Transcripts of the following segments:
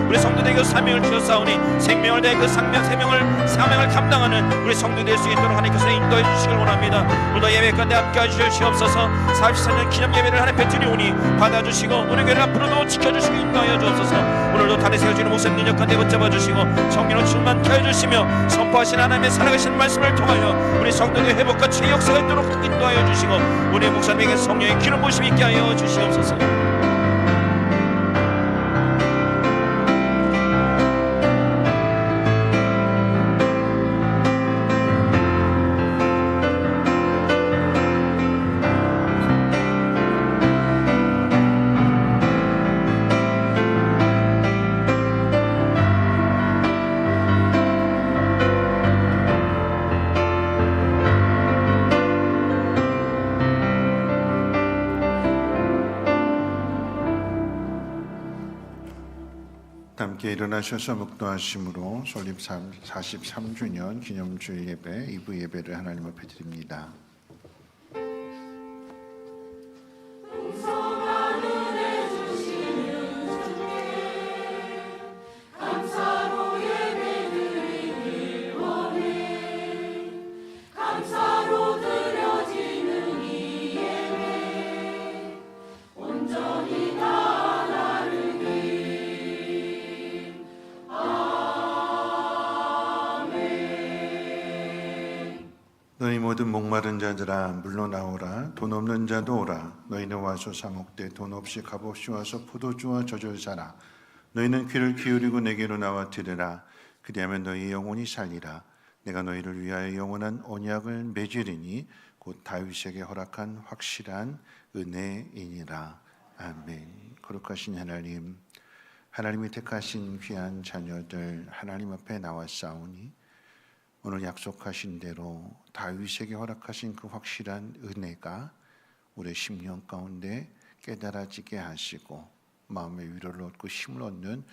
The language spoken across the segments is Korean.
우리 성도들에게 사명을 주셨사오니 생명을 다해 그 사명을 감당하는 우리 성도 될 수 있도록 하나님께서 인도해 주시길 원합니다. 오늘도 예배 가운데 함께해 주시옵소서. 44년 기념 예배를 하나님 베풀이오니 받아주시고 우리 교회를 앞으로도 지켜주시고 인도하여 주옵소서. 오늘도 단에 세워지는 모습 능력 가운데 붙잡아 주시고 성령으로 충만케 해주시며 선포하신 하나님의 살아계신 말씀을 통하여 우리 성도의 회복과 치유 역사가 있도록 인도하여 주시고 우리 목사님에게 성령의 기름 부으심 있게 하여 주시옵소서. 함께 일어나셔서 묵도하심으로 설립 43주년 기념주일 예배 2부 예배를 하나님 앞에 드립니다. 너희 모든 목마른 자들아 물러나오라. 돈 없는 자도 오라. 너희는 와서 사 먹되 돈 없이 값없이 와서 포도주와 젖을 사라. 너희는 귀를 기울이고 내게로 나와 들으라. 그리하면 너희 영혼이 살리라. 내가 너희를 위하여 영원한 언약을 맺으리니 곧 다윗에게 허락한 확실한 은혜이니라. 아멘. 거룩하신 하나님, 하나님이 택하신 귀한 자녀들 하나님 앞에 나왔사오니 오늘 약속하신 대로 다윗에게 허락하신 그 확실한 은혜가 우리 심령 가운데 깨달아지게 하시고 마음의 위로를 얻고 힘을 얻는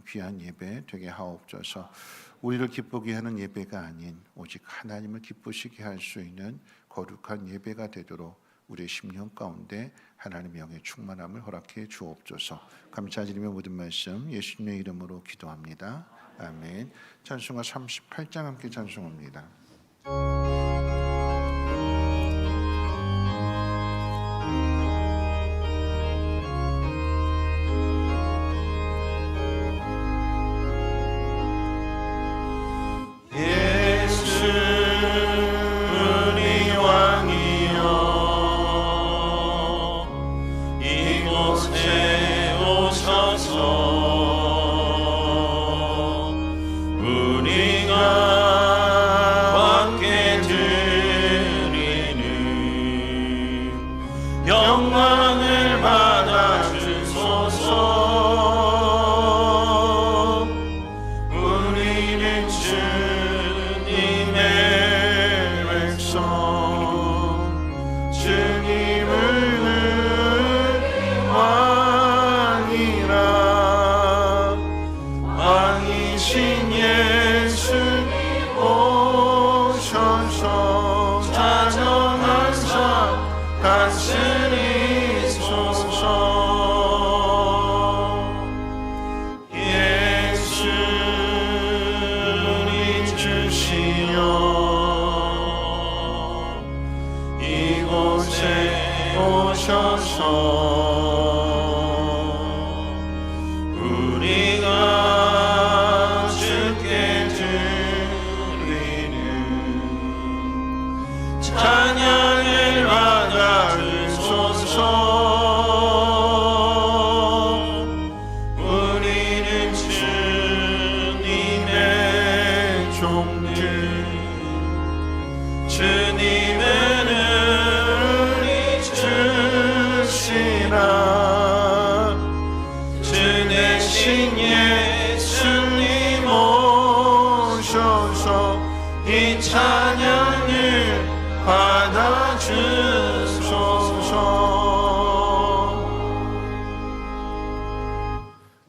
귀한 예배 되게 하옵소서. 우리를 기쁘게 하는 예배가 아닌 오직 하나님을 기쁘시게 할 수 있는 거룩한 예배가 되도록 우리의 심령 가운데 하나님의 영의 충만함을 허락해 주옵소서. 감사드리며 모든 말씀 예수님의 이름으로 기도합니다. 아멘. 찬송가 38장 함께 찬송합니다. 영광을 받아 주소서. 우리는 주님의 백성, 주님을 왕이라. 왕이신 예수님 오셔서 찬양한 자 다스리소서. 예수님 주시여 이곳에 오셔서 우리가 주께 드리는 찬양을 받아 우리는 주님의 종들, 주님의 은혜 주시라. 주 대신 예수님 오셔서 이 찬양을 받아 주소서.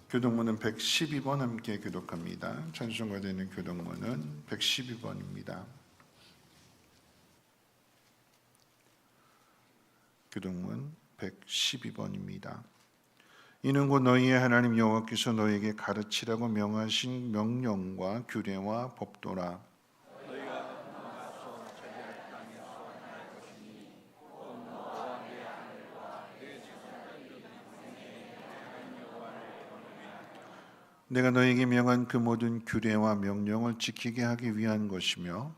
교동문은 112번 함께 교독합니다. 찬송가 되는 교동문은 112번입니다. 교동문 112번입니다. 이는 곧 너희의 하나님 여호와께서 너희에게 가르치라고 명하신 명령과 규례와 법도라. 내가 너희에게 명한 그 모든 규례와 명령을 지키게 하기 위한 것이며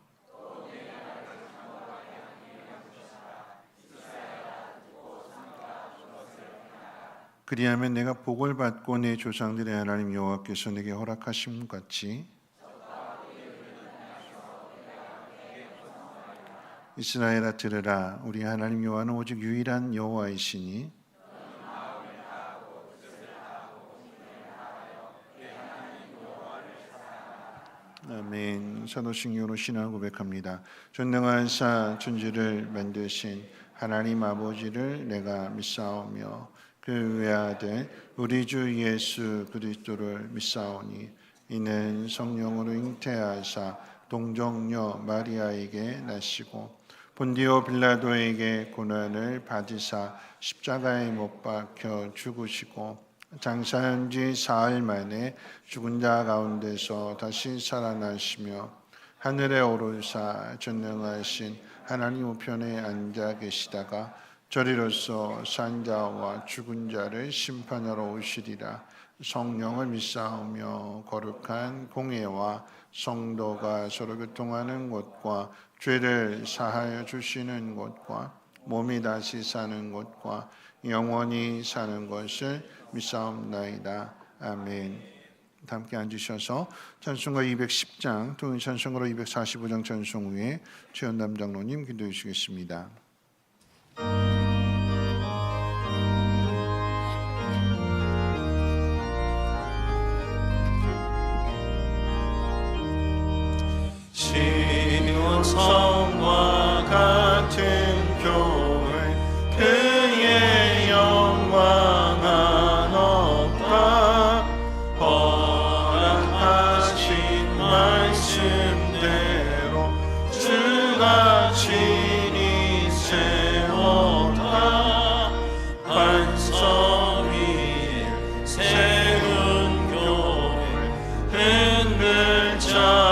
그리하면 내가 복을 받고 내 조상들의 하나님 여호와께서 내게 허락하심 같이 이스라엘아 들으라. 우리 하나님 여호와는 오직 유일한 여호와이시니 아멘. 사도신경으로 신앙 고백합니다. 전능하사 천지를 만드신 하나님 아버지를 내가 믿사오며 그 외아들 우리 주 예수 그리스도를 믿사오니 이는 성령으로 잉태하사 동정녀 마리아에게 나시고 본디오 빌라도에게 고난을 받으사 십자가에 못 박혀 죽으시고 장사한 지 사흘 만에 죽은 자 가운데서 다시 살아나시며 하늘에 오르사 전능하신 하나님 우편에 앉아 계시다가 저리로서 산 자와 죽은 자를 심판하러 오시리라. 성령을 믿사오며 거룩한 공예와 성도가 서로 교통하는 곳과 죄를 사하여 주시는 곳과 몸이 다시 사는 곳과 영원히 사는 것을 믿사옵나이다. 아멘. 함께 앉으셔서 찬송가 210장 또 찬송가로 245장 찬송 후에 최연담 장로님 기도해 주시겠습니다. 성과 같은 교회 그의 영광한 업과 허락하신 말씀대로 주가 친히 세웠다. 반석 위에 세운 교회 흔들자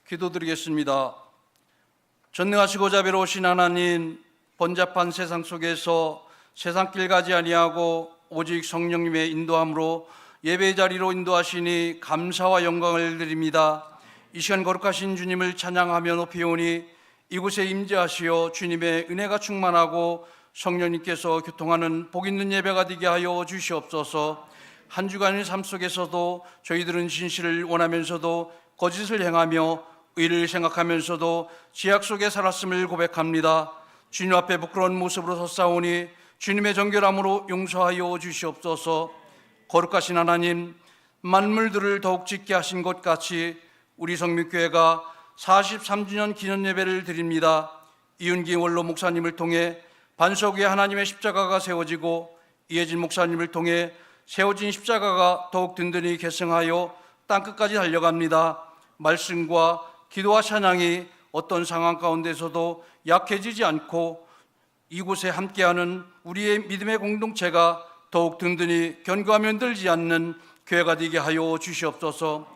기도드리겠습니다. 전능하시고 자비로우신 하나님, 번잡한 세상 속에서 세상길 가지 아니하고 오직 성령님의 인도함으로 예배 자리로 인도하시니 감사와 영광을 드립니다. 이 시간 거룩하신 주님을 찬양하며 높이오니 이곳에 임재하시어 주님의 은혜가 충만하고 성령님께서 교통하는 복 있는 예배가 되게 하여 주시옵소서. 한 주간의 삶 속에서도 저희들은 진실을 원하면서도 거짓을 행하며 의를 생각하면서도 죄악 속에 살았음을 고백합니다. 주님 앞에 부끄러운 모습으로 섰사오니 주님의 정결함으로 용서하여 주시옵소서. 거룩하신 하나님, 만물들을 더욱 짓게 하신 것 같이 우리 성민교회가 43주년 기념 예배를 드립니다. 이윤기 원로 목사님을 통해 반석 위에 하나님의 십자가가 세워지고 이혜진 목사님을 통해 세워진 십자가가 더욱 든든히 계승하여 땅끝까지 달려갑니다. 말씀과 기도와 찬양이 어떤 상황 가운데서도 약해지지 않고 이곳에 함께하는 우리의 믿음의 공동체가 더욱 든든히 견고하며 흔들지 않는 교회가 되게 하여 주시옵소서.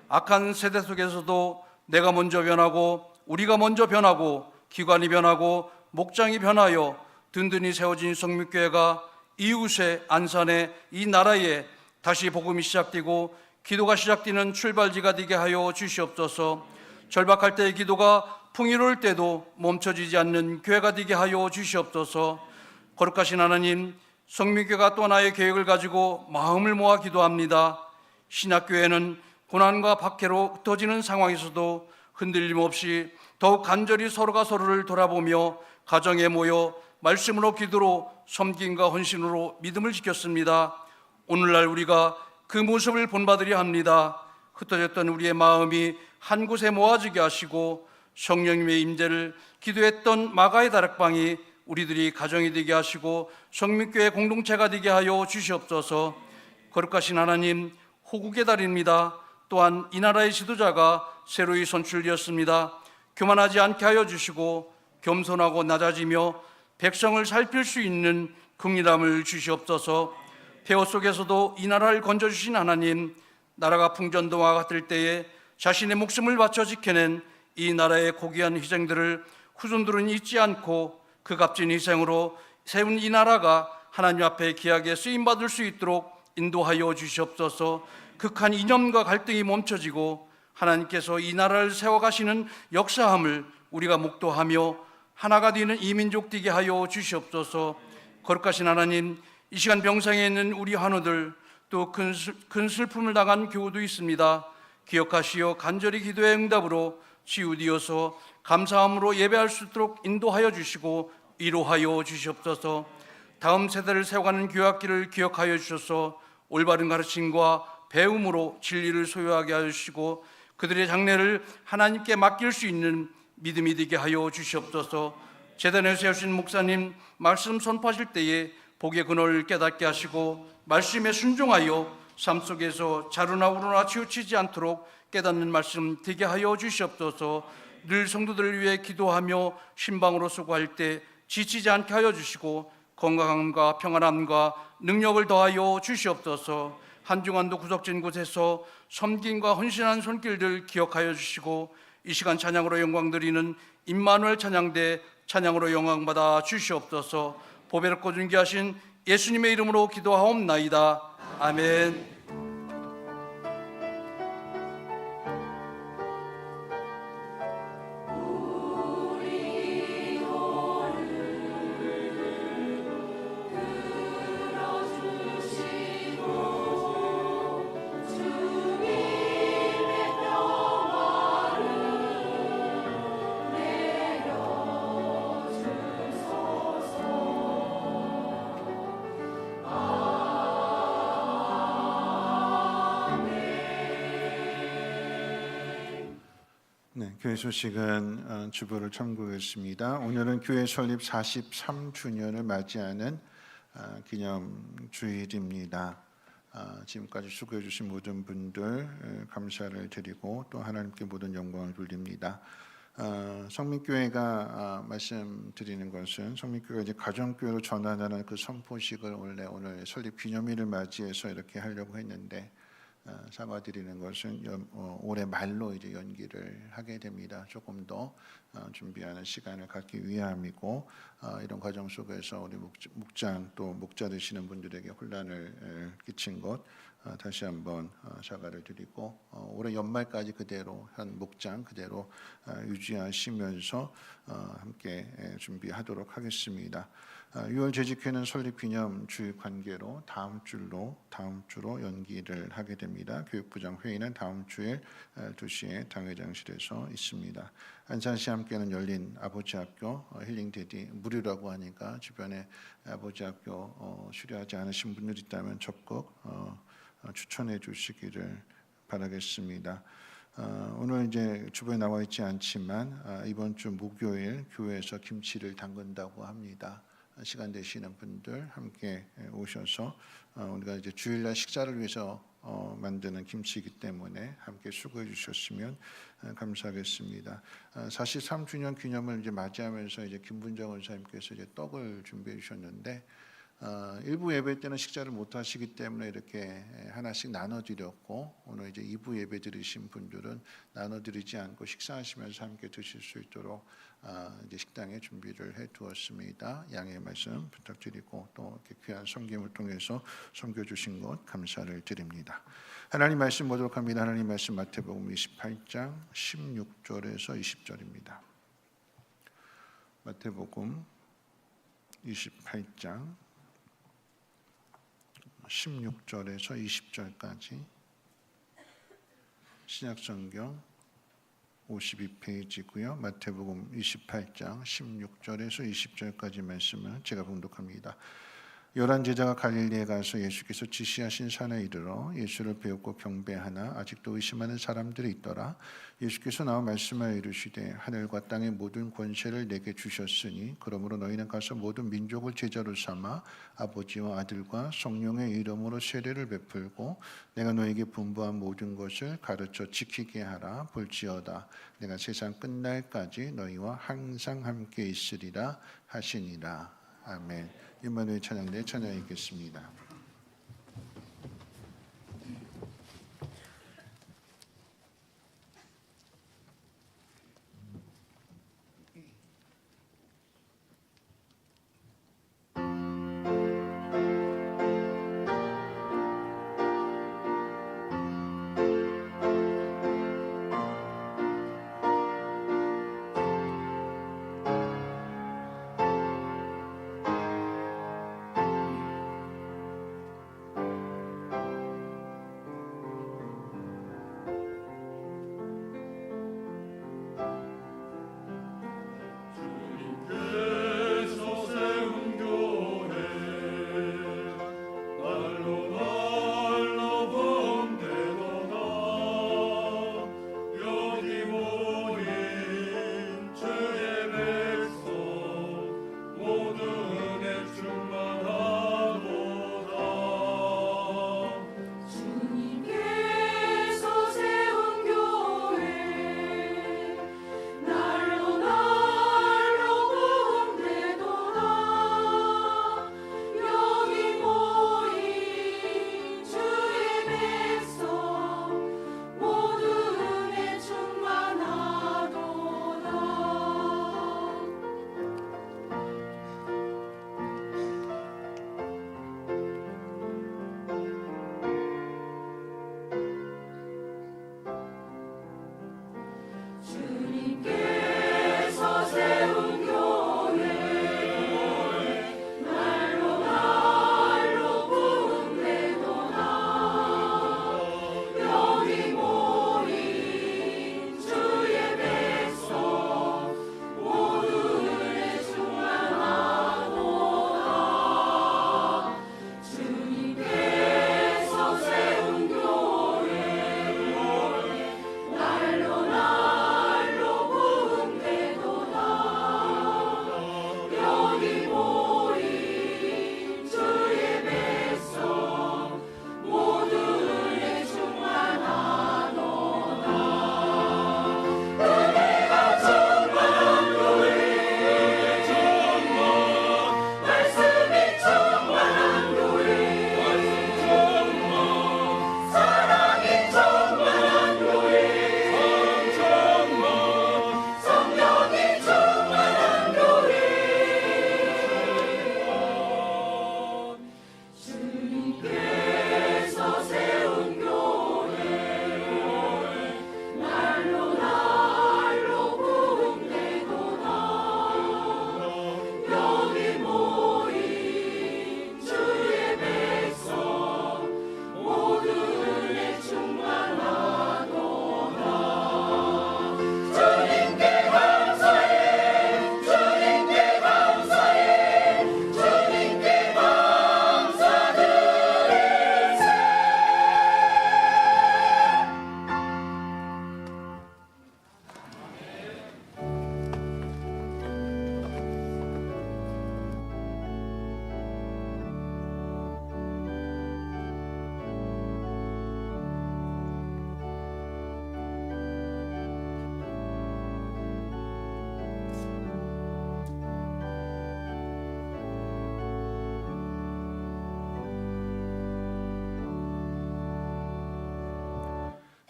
악한 세대 속에서도 내가 먼저 변하고 우리가 먼저 변하고 기관이 변하고 목장이 변하여 든든히 세워진 성민교회가 이웃의 안산에 이 나라에 다시 복음이 시작되고 기도가 시작되는 출발지가 되게 하여 주시옵소서. 절박할 때의 기도가 풍요로울 때도 멈춰지지 않는 교회가 되게 하여 주시옵소서. 거룩하신 하나님, 성민교회가 또 하나의 계획을 가지고 마음을 모아 기도합니다. 신약교회는 고난과 박해로 흩어지는 상황에서도 흔들림 없이 더욱 간절히 서로가 서로를 돌아보며 가정에 모여 말씀으로 기도로 섬김과 헌신으로 믿음을 지켰습니다. 오늘날 우리가 그 모습을 본받으려 합니다. 흩어졌던 우리의 마음이 한 곳에 모아지게 하시고 성령님의 임재를 기도했던 마가의 다락방이 우리들이 가정이 되게 하시고 성민교회 공동체가 되게 하여 주시옵소서. 거룩하신 하나님, 호국의 달입니다. 또한 이 나라의 지도자가 새로이 선출되었습니다. 교만하지 않게 하여 주시고 겸손하고 낮아지며 백성을 살필 수 있는 긍휼함을 주시옵소서. 폐허 속에서도 이 나라를 건져주신 하나님, 나라가 풍전도와 같을 때에 자신의 목숨을 바쳐 지켜낸 이 나라의 고귀한 희생들을 후손들은 잊지 않고 그 값진 희생으로 세운 이 나라가 하나님 앞에 귀하게 쓰임받을 수 있도록 인도하여 주시옵소서. 극한 이념과 갈등이 멈춰지고 하나님께서 이 나라를 세워가시는 역사함을 우리가 목도하며 하나가 되는 이 민족 되게 하여 주시옵소서. 거룩하신 하나님, 이 시간 병상에 있는 우리 환우들, 또 큰 슬픔을 당한 교우도 있습니다. 기억하시어 간절히 기도의 응답으로 치유되어서 감사함으로 예배할 수 있도록 인도하여 주시고 위로하여 주시옵소서. 다음 세대를 세워가는 교학길을 기억하여 주셔서 올바른 가르침과 배움으로 진리를 소유하게 하여 주시고 그들의 장래를 하나님께 맡길 수 있는 믿음이 되게 하여 주시옵소서. 재단에 세우신 목사님 말씀 선포하실 때에 복의 근원을 깨닫게 하시고 말씀에 순종하여 삶 속에서 자루나 우루나 치우치지 않도록 깨닫는 말씀 되게 하여 주시옵소서. 늘 성도들을 위해 기도하며 신방으로 수고할 때 지치지 않게 하여 주시고 건강함과 평안함과 능력을 더하여 주시옵소서. 한 주간도 구석진 곳에서 섬김과 헌신한 손길들 기억하여 주시고 이 시간 찬양으로 영광 드리는 임마누엘 찬양대 찬양으로 영광받아 주시옵소서. 보배롭고 존귀하신 예수님의 이름으로 기도하옵나이다. 아멘. 네, 교회 소식은 주보를 참고했습니다. 오늘은 교회 설립 43주년을 맞이하는 기념주일입니다. 지금까지 수고해 주신 모든 분들 감사를 드리고 또 하나님께 모든 영광을 돌립니다. 성민교회가 말씀드리는 것은 성민교회가 이제 가정교회로 전환하는 그 선포식을 원래 오늘 설립 기념일을 맞이해서 이렇게 하려고 했는데 사과드리는 것은 올해 말로 이제 연기를 하게 됩니다. 조금 더 준비하는 시간을 갖기 위함이고 이런 과정 속에서 우리 목장 또 목자 되시는 분들에게 혼란을 끼친 것 다시 한번 사과를 드리고 올해 연말까지 그대로 현 목장 그대로 유지하시면서 함께 준비하도록 하겠습니다. 6월 재직회는 설립기념 주일 관계로 다음 주로 연기를 하게 됩니다. 교육부장 회의는 다음 주일 2시에 당회장실에서 있습니다. 안산시 함께하는 열린 아버지학교 힐링데디 무료라고 하니까 주변에 아버지학교 수료하지 않으신 분들 있다면 적극 추천해 주시기를 바라겠습니다. 오늘 이제 주부에 나와 있지 않지만 이번 주 목요일 교회에서 김치를 담근다고 합니다. 시간 되시는 분들 함께 오셔서 우리가 이제 주일날 식사를 위해서 만드는 김치이기 때문에 함께 수고해 주셨으면 감사하겠습니다. 43주년 기념을 이제 맞이하면서 이제 김분정 원사님께서 이제 떡을 준비해 주셨는데 일부 예배 때는 식사를 못 하시기 때문에 이렇게 하나씩 나눠드렸고 오늘 이제 2부 예배 드리신 분들은 나눠드리지 않고 식사하시면서 함께 드실 수 있도록 이제 식당에 준비를 해두었습니다. 양해의 말씀 부탁드리고 또 이렇게 귀한 섬김을 통해서 섬겨주신 것 감사를 드립니다. 하나님 말씀 보도록 합니다. 하나님 말씀 마태복음 28장 16절에서 20절입니다. 마태복음 28장 16절에서 20절까지 신약성경 52페이지고요. 마태복음 28장 16절에서 20절까지 말씀을 제가 봉독합니다. 11 제자가 갈릴리에 가서 예수께서 지시하신 산에 이르러 예수를 배우고 경배하나 아직도 의심하는 사람들이 있더라. 예수께서 나와 말씀하여 이르시되 하늘과 땅의 모든 권세를 내게 주셨으니 그러므로 너희는 가서 모든 민족을 제자로 삼아 아버지와 아들과 성령의 이름으로 세례를 베풀고 내가 너에게 분부한 모든 것을 가르쳐 지키게 하라. 볼지어다 내가 세상 끝날까지 너희와 항상 함께 있으리라 하시니라. 아멘. 임마누엘 찬양대 찬양 읽겠습니다.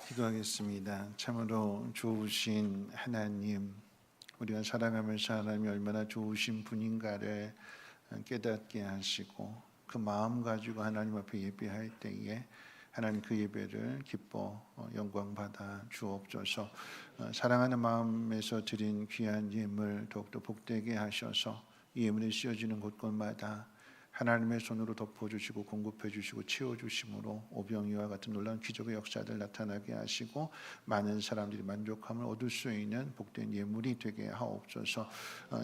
기도하겠습니다. 참으로 좋으신 하나님, 우리가 살아가면서 하나님이 얼마나 좋으신 분인가를 깨닫게 하시고 그 마음 가지고 하나님 앞에 예배할 때에 하나님 그 예배를 기뻐 영광 받아 주옵소서. 사랑하는 마음에서 드린 귀한 예물 더욱더 복되게 하셔서 이 예물이 씌어지는 곳곳마다 하나님의 손으로 덮어주시고 공급해주시고 채워주심으로 오병이와 같은 놀라운 기적의 역사들 나타나게 하시고 많은 사람들이 만족함을 얻을 수 있는 복된 예물이 되게 하옵소서.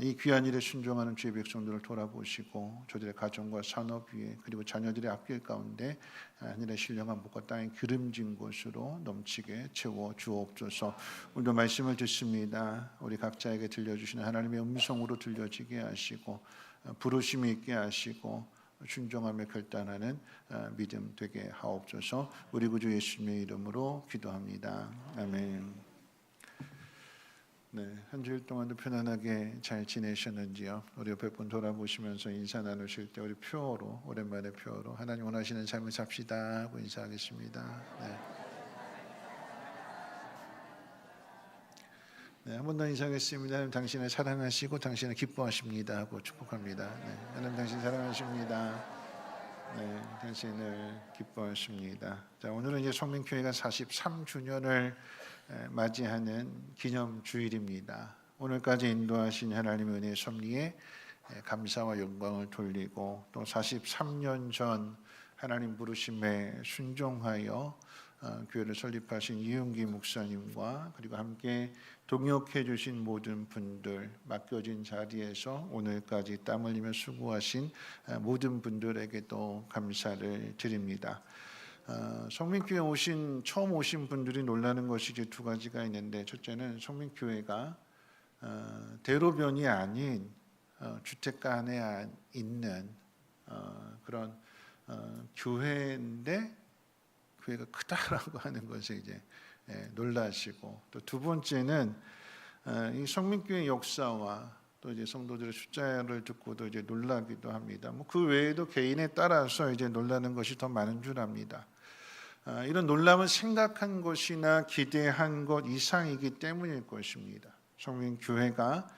이 귀한 일에 순종하는 주의 백성들을 돌아보시고 저들의 가정과 산업 위에 그리고 자녀들의 앞길 가운데 하늘의 신령한 복과 땅의 기름진 곳으로 넘치게 채워 주옵소서. 오늘도 말씀을 듣습니다. 우리 각자에게 들려주시는 하나님의 음성으로 들려지게 하시고 부르심이 있게 하시고 순종하며 결단하는 믿음 되게 하옵소서. 우리 구주 예수님의 이름으로 기도합니다. 아멘. 네, 한 주일 동안도 편안하게 잘 지내셨는지요? 우리 옆에 분 돌아보시면서 인사 나누실 때 우리 표어로 오랜만에 표어로 하나님 원하시는 삶을 삽시다 하고 인사하겠습니다. 네, 한 번 더 인사하겠습니다. 하나님 당신을 사랑하시고 당신을 기뻐하십니다 하고 축복합니다. 네, 하나님 당신 사랑하십니다. 네, 당신을 기뻐하십니다. 자, 오늘은 이제 성민교회가 43주년을 맞이하는 기념 주일입니다. 오늘까지 인도하신 하나님의 은혜의 섭리에 감사와 영광을 돌리고 또 43년 전 하나님 부르심에 순종하여 교회를 설립하신 이윤기 목사님과 그리고 함께 동역해 주신 모든 분들, 맡겨진 자리에서 오늘까지 땀 흘리며 수고하신 모든 분들에게도 감사를 드립니다. 성민교회 처음 오신 분들이 놀라는 것이 이제 두 가지가 있는데, 첫째는 성민교회가 대로변이 아닌 주택가 안에 있는 그런 교회인데 교회가 크다라고 하는 것에 이제 놀라시고, 또 두 번째는 이 성민교회 역사와 또 이제 성도들의 숫자를 듣고도 이제 놀라기도 합니다. 뭐 그 외에도 개인에 따라서 이제 놀라는 것이 더 많은 줄 압니다. 이런 놀람은 생각한 것이나 기대한 것 이상이기 때문일 것입니다. 성민교회가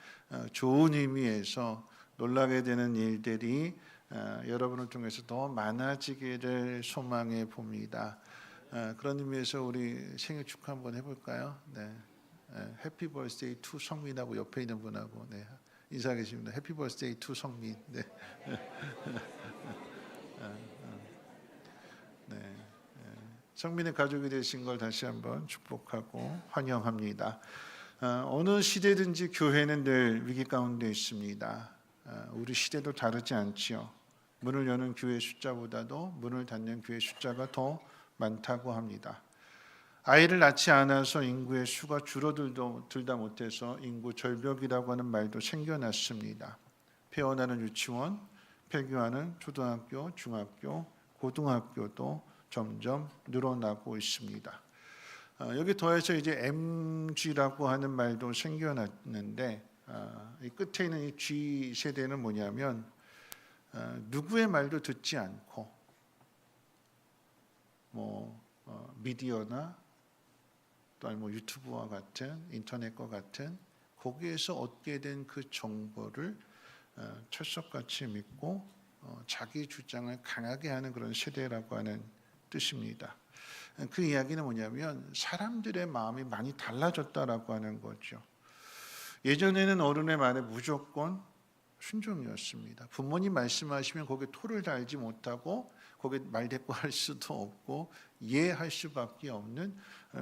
좋은 의미에서 놀라게 되는 일들이 여러분을 통해서 더 많아지기를 소망해 봅니다. 그런 의미에서 우리 생일 축하 한번 해볼까요? 네, 해피 버스데이 투 성민하고 옆에 있는 분하고 인사하겠습니다. 해피 버스데이 투 성민. 네. 성민의 가족이 되신 걸 다시 한번 축복하고 환영합니다. 어느 시대든지 교회는 늘 위기 가운데 있습니다. 우리 시대도 다르지 않지요. 문을 여는 교회 숫자보다도 문을 닫는 교회 숫자가 더 많다고 합니다. 아이를 낳지 않아서 인구의 수가 줄어들다 못해서 인구 절벽이라고 하는 말도 생겨났습니다. 폐원하는 유치원, 폐교하는 초등학교, 중학교, 고등학교도 점점 늘어나고 있습니다. 여기 더해서 이제 MG라고 하는 말도 생겨났는데, 이 끝에 있는 이 G 세대는 뭐냐면 누구의 말도 듣지 않고 미디어나 또 아니면 유튜브와 같은 인터넷과 같은 거기에서 얻게 된 그 정보를 철석같이 믿고 자기 주장을 강하게 하는 그런 세대라고 하는 뜻입니다. 그 이야기는 뭐냐면 사람들의 마음이 많이 달라졌다라고 하는 거죠. 예전에는 어른의 말에 무조건 순종이었습니다. 부모님 말씀하시면 거기에 토를 달지 못하고 거기에 말대꾸할 수도 없고 이해할 수밖에 없는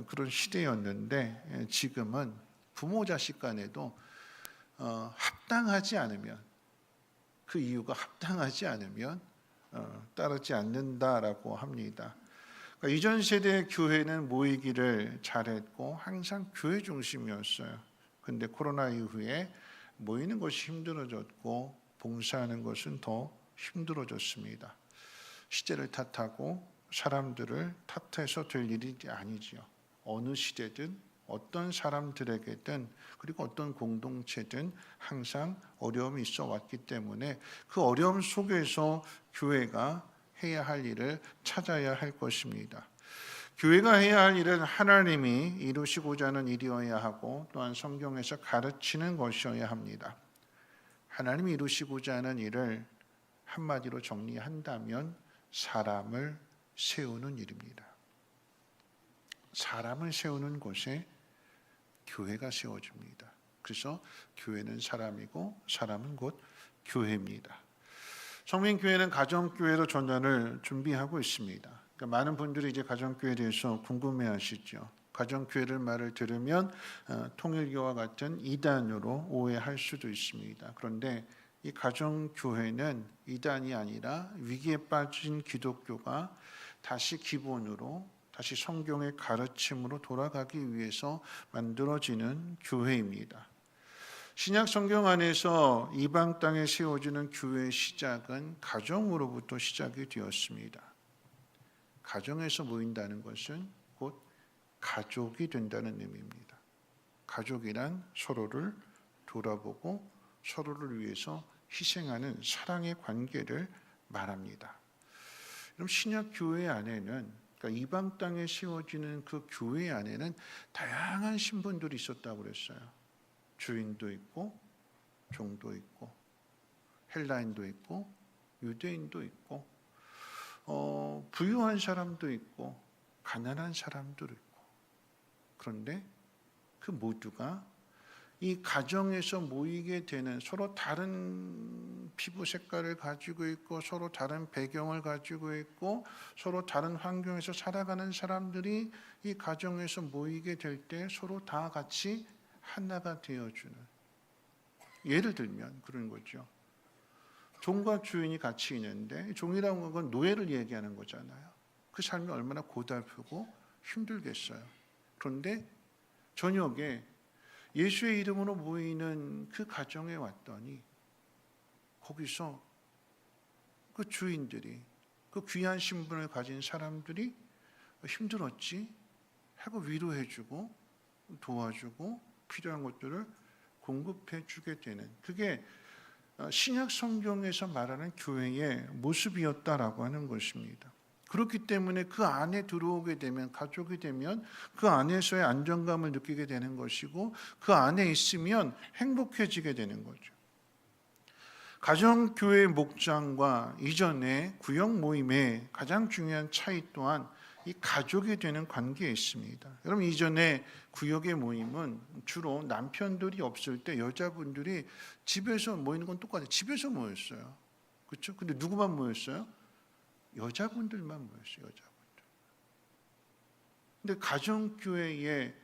그런 시대였는데, 지금은 부모 자식 간에도 합당하지 않으면, 그 이유가 합당하지 않으면 따르지 않는다라고 합니다. 그러니까 이전 세대의 교회는 모이기를 잘했고 항상 교회 중심이었어요. 근데 코로나 이후에 모이는 것이 힘들어졌고 봉사하는 것은 더 힘들어졌습니다. 시대를 탓하고 사람들을 탓해서 될 일이 아니지요. 어느 시대든 어떤 사람들에게든 그리고 어떤 공동체든 항상 어려움이 있어 왔기 때문에 그 어려움 속에서 교회가 해야 할 일을 찾아야 할 것입니다. 교회가 해야 할 일은 하나님이 이루시고자 하는 일이어야 하고 또한 성경에서 가르치는 것이어야 합니다. 하나님이 이루시고자 하는 일을 한마디로 정리한다면 사람을 세우는 일입니다. 사람을 세우는 곳에 교회가 세워집니다. 그래서 교회는 사람이고 사람은 곧 교회입니다. 성민교회는 가정교회로 전환을 준비하고 있습니다. 그러니까 많은 분들이 이제 가정교회에 대해서 궁금해하시죠. 가정교회를 말을 들으면 통일교와 같은 이단으로 오해할 수도 있습니다. 그런데 이 가정교회는 이단이 아니라 위기에 빠진 기독교가 다시 기본으로 다시 성경의 가르침으로 돌아가기 위해서 만들어지는 교회입니다. 신약 성경 안에서 이방 땅에 세워지는 교회의 시작은 가정으로부터 시작이 되었습니다. 가정에서 모인다는 것은 곧 가족이 된다는 의미입니다. 가족이란 서로를 돌아보고 서로를 위해서 희생하는 사랑의 관계를 말합니다. 그럼 신약 교회 안에는, 그러니까 이방 땅에 세워지는 그 교회 안에는 다양한 신분들이 있었다고 그랬어요. 주인도 있고 종도 있고 헬라인도 있고 유대인도 있고 부유한 사람도 있고 가난한 사람도 있고, 그런데 그 모두가 이 가정에서 모이게 되는, 서로 다른 피부 색깔을 가지고 있고 서로 다른 배경을 가지고 있고 서로 다른 환경에서 살아가는 사람들이 이 가정에서 모이게 될 때 서로 다 같이 하나가 되어주는, 예를 들면 그런 거죠. 종과 주인이 같이 있는데, 종이라는 건 노예를 얘기하는 거잖아요. 그 삶이 얼마나 고달프고 힘들겠어요. 그런데 저녁에 예수의 이름으로 모이는 그 가정에 왔더니 거기서 그 주인들이, 그 귀한 신분을 가진 사람들이 힘들었지 하고 위로해주고 도와주고 필요한 것들을 공급해주게 되는, 그게 신약 성경에서 말하는 교회의 모습이었다라고 하는 것입니다. 그렇기 때문에 그 안에 들어오게 되면, 가족이 되면 그 안에서의 안정감을 느끼게 되는 것이고 그 안에 있으면 행복해지게 되는 거죠. 가정교회 목장과 이전의 구역 모임의 가장 중요한 차이 또한 이 가족이 되는 관계에 있습니다. 여러분, 이전에 구역의 모임은 주로 남편들이 없을 때 여자분들이 집에서 모이는 건 똑같아요. 집에서 모였어요. 그렇죠? 근데 누구만 모였어요? 여자분들만 모였어요. 여자분들. 근데 가정교회의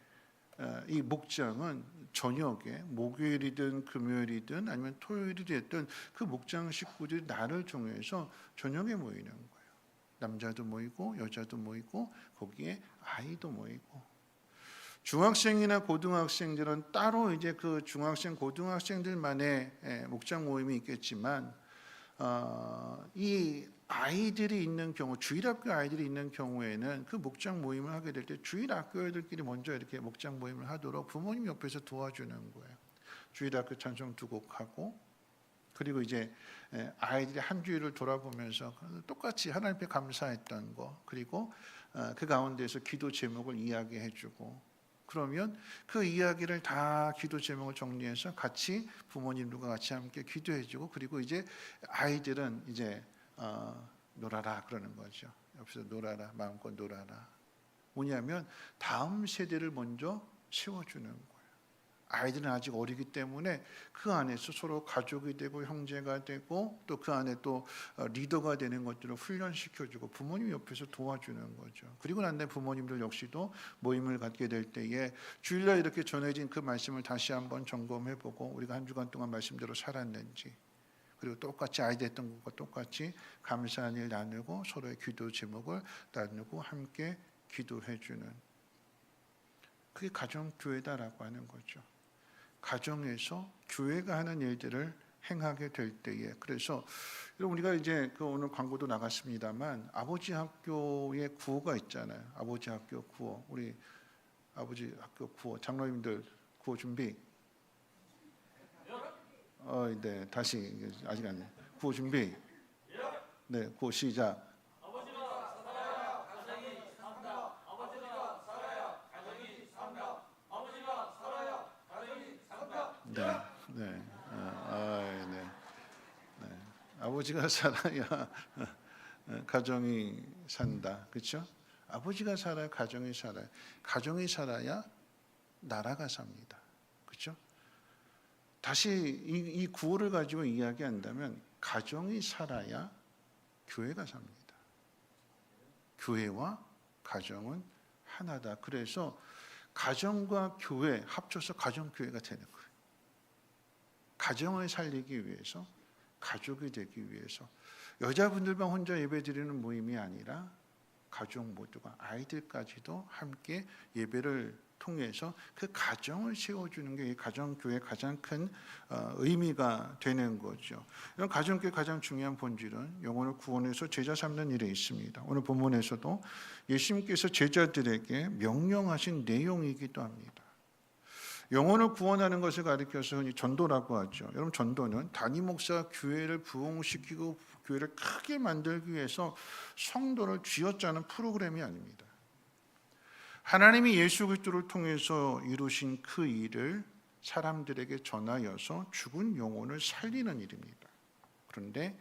이 목장은 저녁에, 목요일이든 금요일이든 아니면 토요일이 됐든 그 목장 식구들이 날을 정해서 저녁에 모이는 거예요. 남자도 모이고 여자도 모이고 거기에 아이도 모이고. 중학생이나 고등학생들은 따로 이제 그 중학생, 고등학생들만의 목장 모임이 있겠지만 이 아이들이 있는 경우, 주일학교 아이들이 있는 경우에는 그 목장 모임을 하게 될 때 주일학교 애들끼리 먼저 이렇게 목장 모임을 하도록 부모님 옆에서 도와주는 거예요. 주일학교 찬송 2곡 하고, 그리고 이제 아이들이 한 주일을 돌아보면서 똑같이 하나님 앞에 감사했던 거, 그리고 그 가운데서 기도 제목을 이야기해주고, 그러면 그 이야기를 다 기도 제목을 정리해서 같이 부모님들과 같이 함께 기도해주고, 그리고 이제 아이들은 이제 놀아라 그러는 거죠. 옆에서 놀아라, 마음껏 놀아라. 뭐냐면 다음 세대를 먼저 세워주는 거예요. 아이들은 아직 어리기 때문에 그 안에서 서로 가족이 되고 형제가 되고 또 그 안에 또 리더가 되는 것들을 훈련시켜주고 부모님 옆에서 도와주는 거죠. 그리고 난 다음에 부모님들 역시도 모임을 갖게 될 때에 주일날 이렇게 전해진 그 말씀을 다시 한번 점검해보고 우리가 한 주간 동안 말씀대로 살았는지, 그리고 똑같이 아이들 했던 것과 똑같이 감사한 일 나누고 서로의 기도 제목을 나누고 함께 기도해주는, 그게 가정교회다라고 하는 거죠. 가정에서 교회가 하는 일들을 행하게 될 때에, 그래서 우리가 이제 그 오늘 광고도 나갔습니다만 아버지 학교의 구호가 있잖아요. 아버지 학교 구호, 우리 아버지 학교 구호, 장로님들 구호 준비. 네, 다시 아직 안 해. 구호 준비. 네, 구호 시작. 네, 네, 네, 네. 아버지가 살아야 가정이 산다, 그렇죠? 아버지가 살아야 가정이 살아요. 가정이 살아야 나라가 삽니다, 그렇죠? 다시 이 구호를 가지고 이야기한다면 가정이 살아야 교회가 삽니다. 교회와 가정은 하나다. 그래서 가정과 교회 합쳐서 가정교회가 되는 거예요. 가정을 살리기 위해서, 가족이 되기 위해서 여자분들만 혼자 예배드리는 모임이 아니라 가족 모두가, 아이들까지도 함께 예배를 통해서 그 가정을 세워주는 게 이 가정교회의 가장 큰 의미가 되는 거죠. 이런 가정교회 가장 중요한 본질은 영혼을 구원해서 제자 삼는 일에 있습니다. 오늘 본문에서도 예수님께서 제자들에게 명령하신 내용이기도 합니다. 영혼을 구원하는 것을 가리켜서 흔히 전도라고 하죠. 여러분, 전도는 단임 목사가 교회를 부흥시키고 교회를 크게 만들기 위해서 성도를 쥐어짜는 프로그램이 아닙니다. 하나님이 예수 그리스도를 통해서 이루신 그 일을 사람들에게 전하여서 죽은 영혼을 살리는 일입니다. 그런데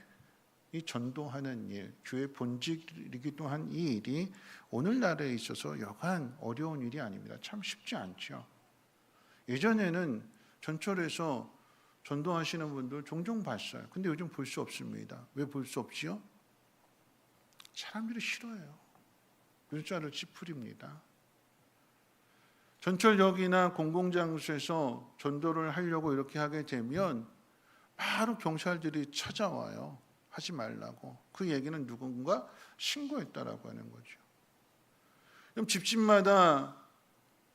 이 전도하는 일, 교회 본질이기도 한 이 일이 오늘날에 있어서 여간 어려운 일이 아닙니다. 참 쉽지 않죠. 예전에는 전철에서 전도하시는 분들 종종 봤어요. 근데 요즘 볼 수 없습니다. 왜 볼 수 없지요? 사람들이 싫어해요. 눈살을 찌푸립니다. 전철역이나 공공장소에서 전도를 하려고 이렇게 하게 되면 바로 경찰들이 찾아와요. 하지 말라고. 그 얘기는 누군가 신고했다라고 하는 거죠. 그럼 집집마다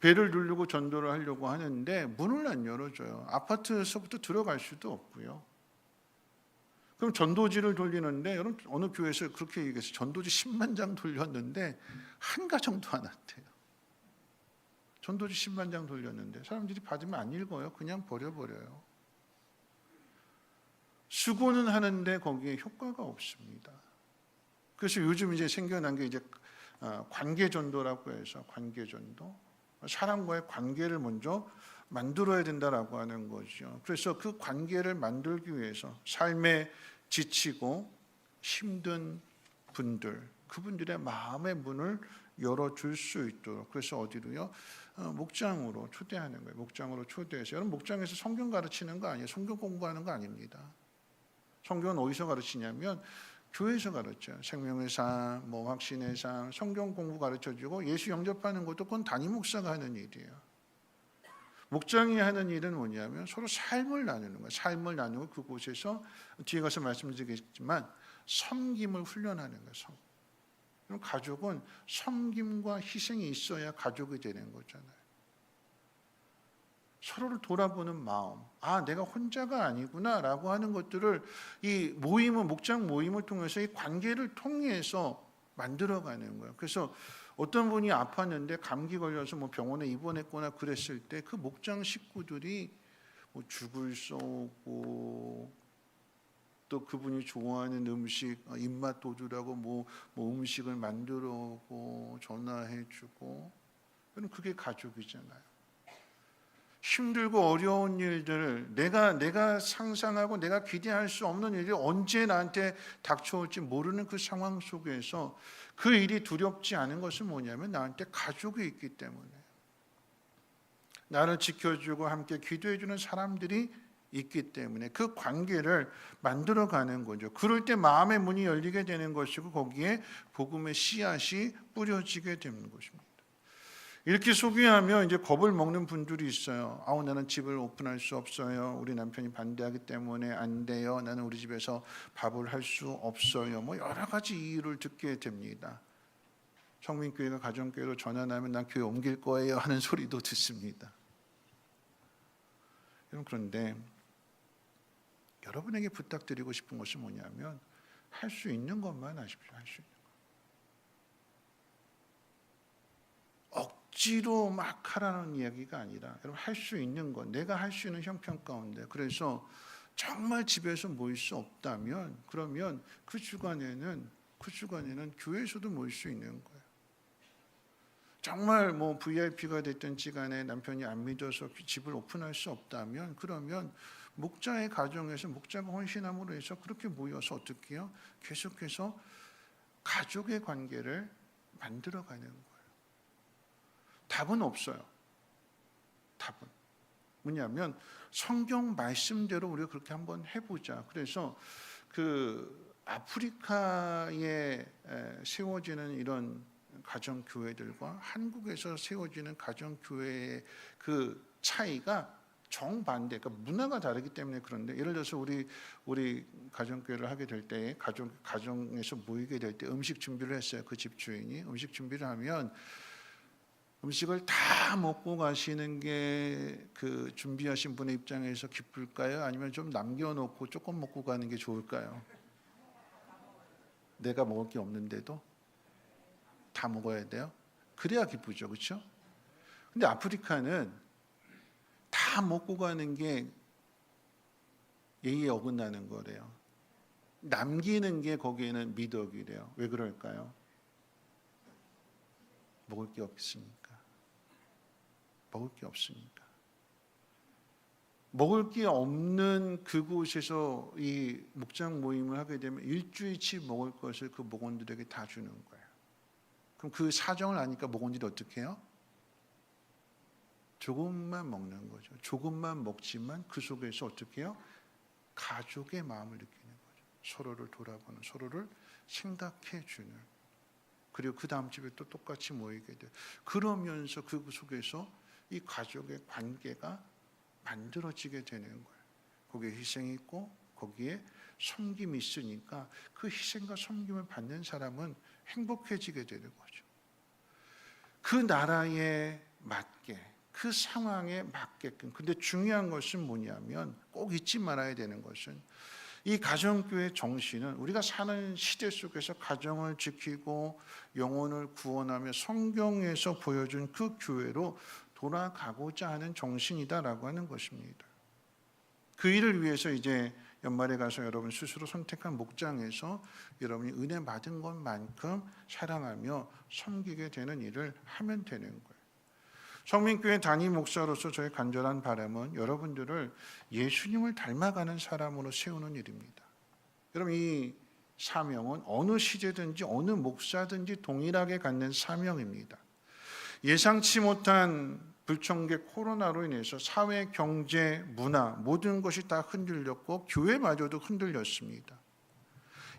배를 누르고 전도를 하려고 하는데 문을 안 열어줘요. 아파트에서부터 들어갈 수도 없고요. 그럼 전도지를 돌리는데 여러분, 어느 교회에서 그렇게 얘기했어요. 전도지 10만 장 돌렸는데 한 가정도 안 왔대요. 전도지 10만 장 돌렸는데 사람들이 받으면 안 읽어요. 그냥 버려버려요. 수고는 하는데 거기에 효과가 없습니다. 그래서 요즘 이제 생겨난 게 이제 관계 전도라고 해서 관계 전도. 사람과의 관계를 먼저 만들어야 된다라고 하는 거죠. 그래서 그 관계를 만들기 위해서 삶에 지치고 힘든 분들, 그분들의 마음의 문을 열어줄 수 있도록, 그래서 어디로요? 목장으로 초대하는 거예요. 목장으로 초대해서. 여러분, 목장에서 성경 가르치는 거 아니에요. 성경 공부하는 거 아닙니다. 성경은 어디서 가르치냐면 교회에서 가르쳐요. 생명의 상, 확신의 상, 성경 공부 가르쳐주고 예수 영접하는 것도 그건 담임 목사가 하는 일이에요. 목장이 하는 일은 뭐냐면 서로 삶을 나누는 거예요. 삶을 나누고 그곳에서 뒤에 가서 말씀드리겠지만 섬김을 훈련하는 거예요. 그럼 가족은 섬김과 희생이 있어야 가족이 되는 거잖아요. 서로를 돌아보는 마음, 내가 혼자가 아니구나라고 하는 것들을 이 모임을, 목장 모임을 통해서 이 관계를 통해서 만들어가는 거예요. 그래서 어떤 분이 아팠는데 감기 걸려서 병원에 입원했거나 그랬을 때 그 목장 식구들이 죽을 쏘고 또 그분이 좋아하는 음식 입맛 돋우라고 음식을 만들어 오고 전화해주고, 그럼 그게 가족이잖아요. 힘들고 어려운 일들을 내가 상상하고 내가 기대할 수 없는 일이 언제 나한테 닥쳐올지 모르는 그 상황 속에서 그 일이 두렵지 않은 것은 뭐냐면 나한테 가족이 있기 때문에, 나를 지켜주고 함께 기도해주는 사람들이 있기 때문에 그 관계를 만들어가는 거죠. 그럴 때 마음의 문이 열리게 되는 것이고 거기에 복음의 씨앗이 뿌려지게 되는 것입니다. 이렇게 소개하면 이제 겁을 먹는 분들이 있어요. 나는 집을 오픈할 수 없어요. 우리 남편이 반대하기 때문에 안 돼요. 나는 우리 집에서 밥을 할 수 없어요. 여러 가지 이유를 듣게 됩니다. 성민교회가 가정교회로 전환하면 난 교회 옮길 거예요 하는 소리도 듣습니다. 그런데 여러분에게 부탁드리고 싶은 것이 뭐냐면 할 수 있는 것만 하십시오. 할 수 있는 것. 억지로 막 하라는 이야기가 아니라 여러분, 할 수 있는 것, 내가 할 수 있는 형편 가운데, 그래서 정말 집에서 모일 수 없다면 그러면 그 주간에는 교회에서도 모일 수 있는 거예요. 정말 뭐 VIP가 됐든지 간에 남편이 안 믿어서 집을 오픈할 수 없다면, 그러면 목자의 가정에서 목자가 헌신함으로 해서 그렇게 모여서 어떻게 해요? 계속해서 가족의 관계를 만들어가는 거예요. 답은 없어요. 답은 뭐냐면 성경 말씀대로 우리가 그렇게 한번 해보자. 그래서 그 아프리카에 세워지는 이런 가정 교회들과 한국에서 세워지는 가정 교회의 그 차이가 정반대, 그러니까 문화가 다르기 때문에. 그런데 예를 들어서 우리 가정 교회를 하게 될 때, 가정에서 모이게 될 때 음식 준비를 했어요. 그 집 주인이 음식 준비를 하면 음식을 다 먹고 가시는 게 그 준비하신 분의 입장에서 기쁠까요? 아니면 좀 남겨놓고 조금 먹고 가는 게 좋을까요? 내가 먹을 게 없는데도 다 먹어야 돼요? 그래야 기쁘죠, 그렇죠? 근데 아프리카는 다 먹고 가는 게 예의에 어긋나는 거래요. 남기는 게 거기에는 미덕이래요. 왜 그럴까요? 먹을 게 없으니까. 먹을 게 없으니까. 먹을 게 없는 그곳에서 이 목장 모임을 하게 되면 일주일치 먹을 것을 그 목원들에게 다 주는 거예요. 그럼 그 사정을 아니까 목원들이 어떻게 해요? 조금만 먹는 거죠. 조금만 먹지만 그 속에서 어떻게 해요? 가족의 마음을 느끼는 거죠. 서로를 돌아보는, 서로를 생각해 주는. 그리고 그 다음 집에 또 똑같이 모이게 돼요. 그러면서 그 속에서 이 가족의 관계가 만들어지게 되는 거예요. 거기에 희생이 있고 거기에 섬김이 있으니까 그 희생과 섬김을 받는 사람은 행복해지게 되는 거죠. 그 나라에 맞게, 그 상황에 맞게끔. 근데 중요한 것은 뭐냐면, 꼭 잊지 말아야 되는 것은, 이 가정교회 정신은 우리가 사는 시대 속에서 가정을 지키고 영혼을 구원하며 성경에서 보여준 그 교회로 돌아가고자 하는 정신이다라고 하는 것입니다. 그 일을 위해서 이제 연말에 가서 여러분 스스로 선택한 목장에서 여러분이 은혜 받은 것만큼 사랑하며 섬기게 되는 일을 하면 되는 거예요. 성민교회 담임 목사로서 저의 간절한 바람은 여러분들을 예수님을 닮아가는 사람으로 세우는 일입니다. 여러분, 이 사명은 어느 시대든지 어느 목사든지 동일하게 갖는 사명입니다. 예상치 못한 불청객 코로나로 인해서 사회, 경제, 문화 모든 것이 다 흔들렸고 교회마저도 흔들렸습니다.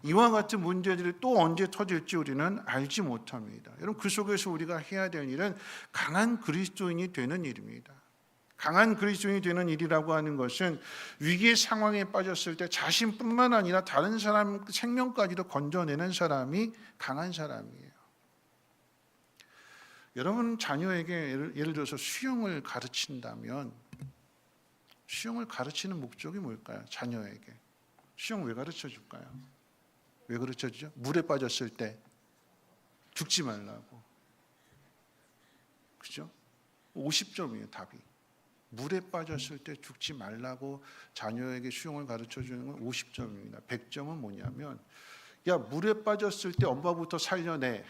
이와 같은 문제들이 또 언제 터질지 우리는 알지 못합니다. 여러분, 그 속에서 우리가 해야 될 일은 강한 그리스도인이 되는 일입니다. 강한 그리스도인이 되는 일이라고 하는 것은 위기의 상황에 빠졌을 때 자신뿐만 아니라 다른 사람 생명까지도 건져내는 사람이 강한 사람이에요. 여러분 자녀에게 예를 들어서 수영을 가르친다면 수영을 가르치는 목적이 뭘까요? 자녀에게 수영 왜 가르쳐 줄까요? 왜 가르쳐 주죠? 물에 빠졌을 때 죽지 말라고. 그죠? 50점이에요 답이. 물에 빠졌을 때 죽지 말라고 자녀에게 수영을 가르쳐 주는 건 50점입니다. 100점은 뭐냐면, 야, 물에 빠졌을 때 엄마부터 살려내.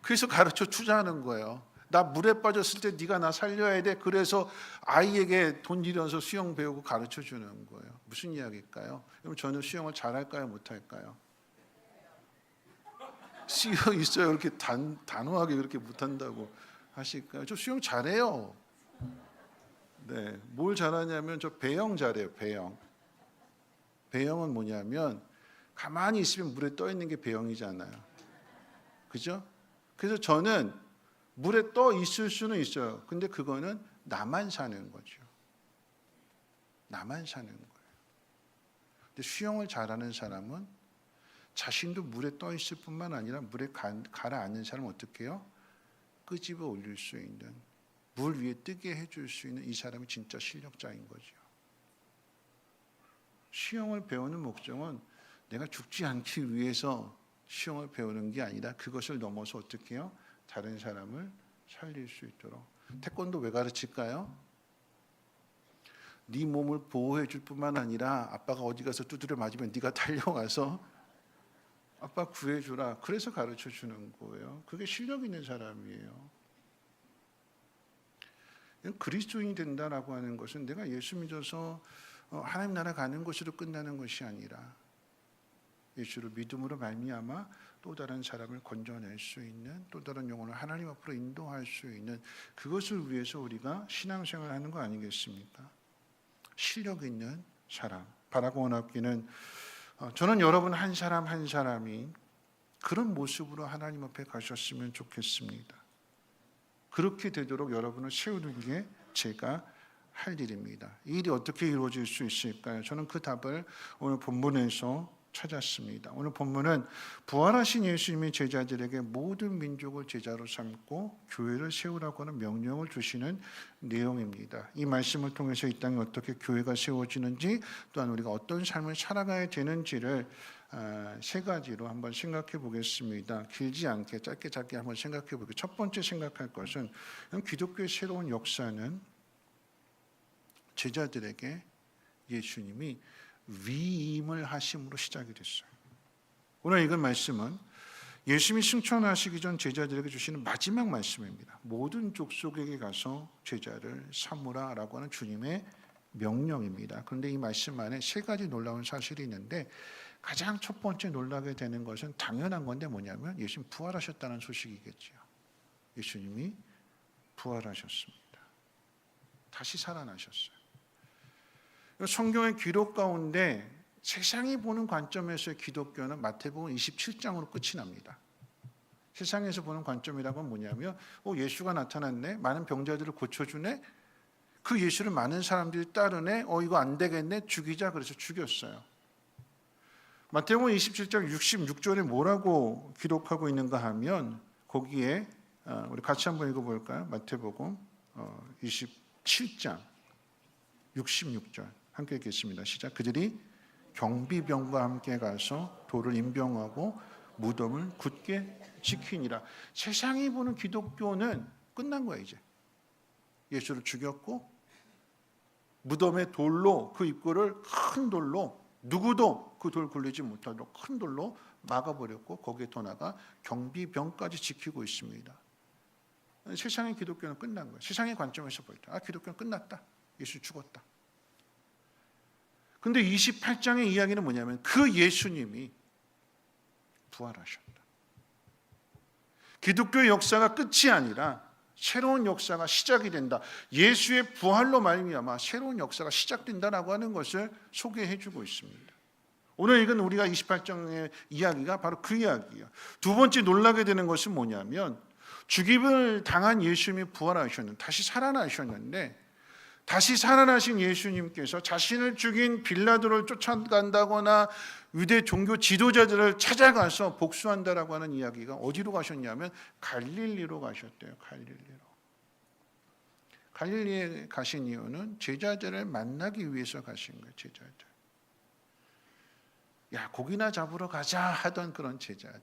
그래서 가르쳐 주자는 거예요. 나 물에 빠졌을 때 네가 나 살려야 돼. 그래서 아이에게 돈 들여서 수영 배우고 가르쳐 주는 거예요. 무슨 이야기일까요? 그럼 저는 수영을 잘할까요? 못할까요? 수영 있어요. 이렇게 단호하게 그렇게 못한다고 하실까요? 저 수영 잘해요. 네, 뭘 잘하냐면 저 배영 잘해요. 배영. 배영은 뭐냐면 가만히 있으면 물에 떠 있는 게 배영이잖아요. 그죠? 그래서 저는 물에 떠 있을 수는 있어요. 근데 그거는 나만 사는 거죠. 나만 사는 거예요. 근데 수영을 잘하는 사람은 자신도 물에 떠 있을 뿐만 아니라 물에 가라앉는 사람은 어떻게 해요? 끄집어 올릴 수 있는, 물 위에 뜨게 해줄 수 있는 이 사람이 진짜 실력자인 거죠. 수영을 배우는 목적은 내가 죽지 않기 위해서 수영을 배우는 게 아니라 그것을 넘어서 어떻게 해요? 다른 사람을 살릴 수 있도록. 태권도 왜 가르칠까요? 네 몸을 보호해 줄 뿐만 아니라 아빠가 어디 가서 두드려 맞으면 네가 달려가서 아빠 구해주라. 그래서 가르쳐 주는 거예요. 그게 실력 있는 사람이에요. 그리스도인이 된다라고 하는 것은 내가 예수 믿어서 하나님 나라 가는 것으로 끝나는 것이 아니라 예수를 믿음으로 말미암아 또 다른 사람을 건져낼 수 있는, 또 다른 영혼을 하나님 앞으로 인도할 수 있는, 그것을 위해서 우리가 신앙생활을 하는 거 아니겠습니까? 실력 있는 사람. 바라고 원하기는 저는 여러분 한 사람 한 사람이 그런 모습으로 하나님 앞에 가셨으면 좋겠습니다. 그렇게 되도록 여러분을 세우는 게 제가 할 일입니다. 이 일이 어떻게 이루어질 수 있을까요? 저는 그 답을 오늘 본문에서 찾았습니다. 오늘 본문은 부활하신 예수님이 제자들에게 모든 민족을 제자로 삼고 교회를 세우라고 하는 명령을 주시는 내용입니다. 이 말씀을 통해서 이 땅에 어떻게 교회가 세워지는지, 또한 우리가 어떤 삶을 살아가야 되는지를 세 가지로 한번 생각해 보겠습니다. 길지 않게 짧게 한번 생각해 보겠습니다. 첫 번째 생각할 것은 기독교의 새로운 역사는 제자들에게 예수님이 위임을 하심으로 시작이 됐어요. 오늘 읽은 말씀은 예수님이 승천하시기 전 제자들에게 주시는 마지막 말씀입니다. 모든 족속에게 가서 제자를 삼으라라고 하는 주님의 명령입니다. 그런데 이 말씀 안에 세 가지 놀라운 사실이 있는데, 가장 첫 번째 놀라게 되는 것은 당연한 건데 뭐냐면 예수님 부활하셨다는 소식이겠죠. 예수님이 부활하셨습니다. 다시 살아나셨어요. 성경의 기록 가운데 세상이 보는 관점에서의 기독교는 마태복음 27장으로 끝이 납니다. 세상에서 보는 관점이라고 하면 뭐냐면 예수가 나타났네, 많은 병자들을 고쳐주네, 그 예수를 많은 사람들이 따르네, 이거 안 되겠네, 죽이자, 그래서 죽였어요. 마태복음 27장 66절에 뭐라고 기록하고 있는가 하면, 거기에 우리 같이 한번 읽어볼까요? 마태복음 27장 66절 함께 읽겠습니다. 시작. 그들이 경비병과 함께 가서 돌을 임병하고 무덤을 굳게 지키니라. 세상이 보는 기독교는 끝난 거야. 이제 예수를 죽였고 무덤의 돌로 그 입구를 큰 돌로, 누구도 그 돌 굴리지 못하도록 큰 돌로 막아버렸고, 거기에 더 나아가 경비병까지 지키고 있습니다. 세상의 기독교는 끝난 거예요. 세상의 관점에서 볼 때 기독교는 끝났다, 예수 죽었다. 근데 28장의 이야기는 뭐냐면 그 예수님이 부활하셨다. 기독교의 역사가 끝이 아니라 새로운 역사가 시작이 된다. 예수의 부활로 말미암아 새로운 역사가 시작된다라고 하는 것을 소개해 주고 있습니다. 오늘 읽은 우리가 28장의 이야기가 바로 그 이야기예요. 두 번째 놀라게 되는 것은 뭐냐면, 죽임을 당한 예수님이 부활하셨는데, 다시 살아나셨는데, 다시 살아나신 예수님께서 자신을 죽인 빌라도를 쫓아간다거나 유대 종교 지도자들을 찾아가서 복수한다라고 하는 이야기가 어디로 가셨냐면 갈릴리로 가셨대요. 갈릴리에 가신 이유는 제자들을 만나기 위해서 가신 거예요. 제자들. 야, 고기나 잡으러 가자 하던 그런 제자들.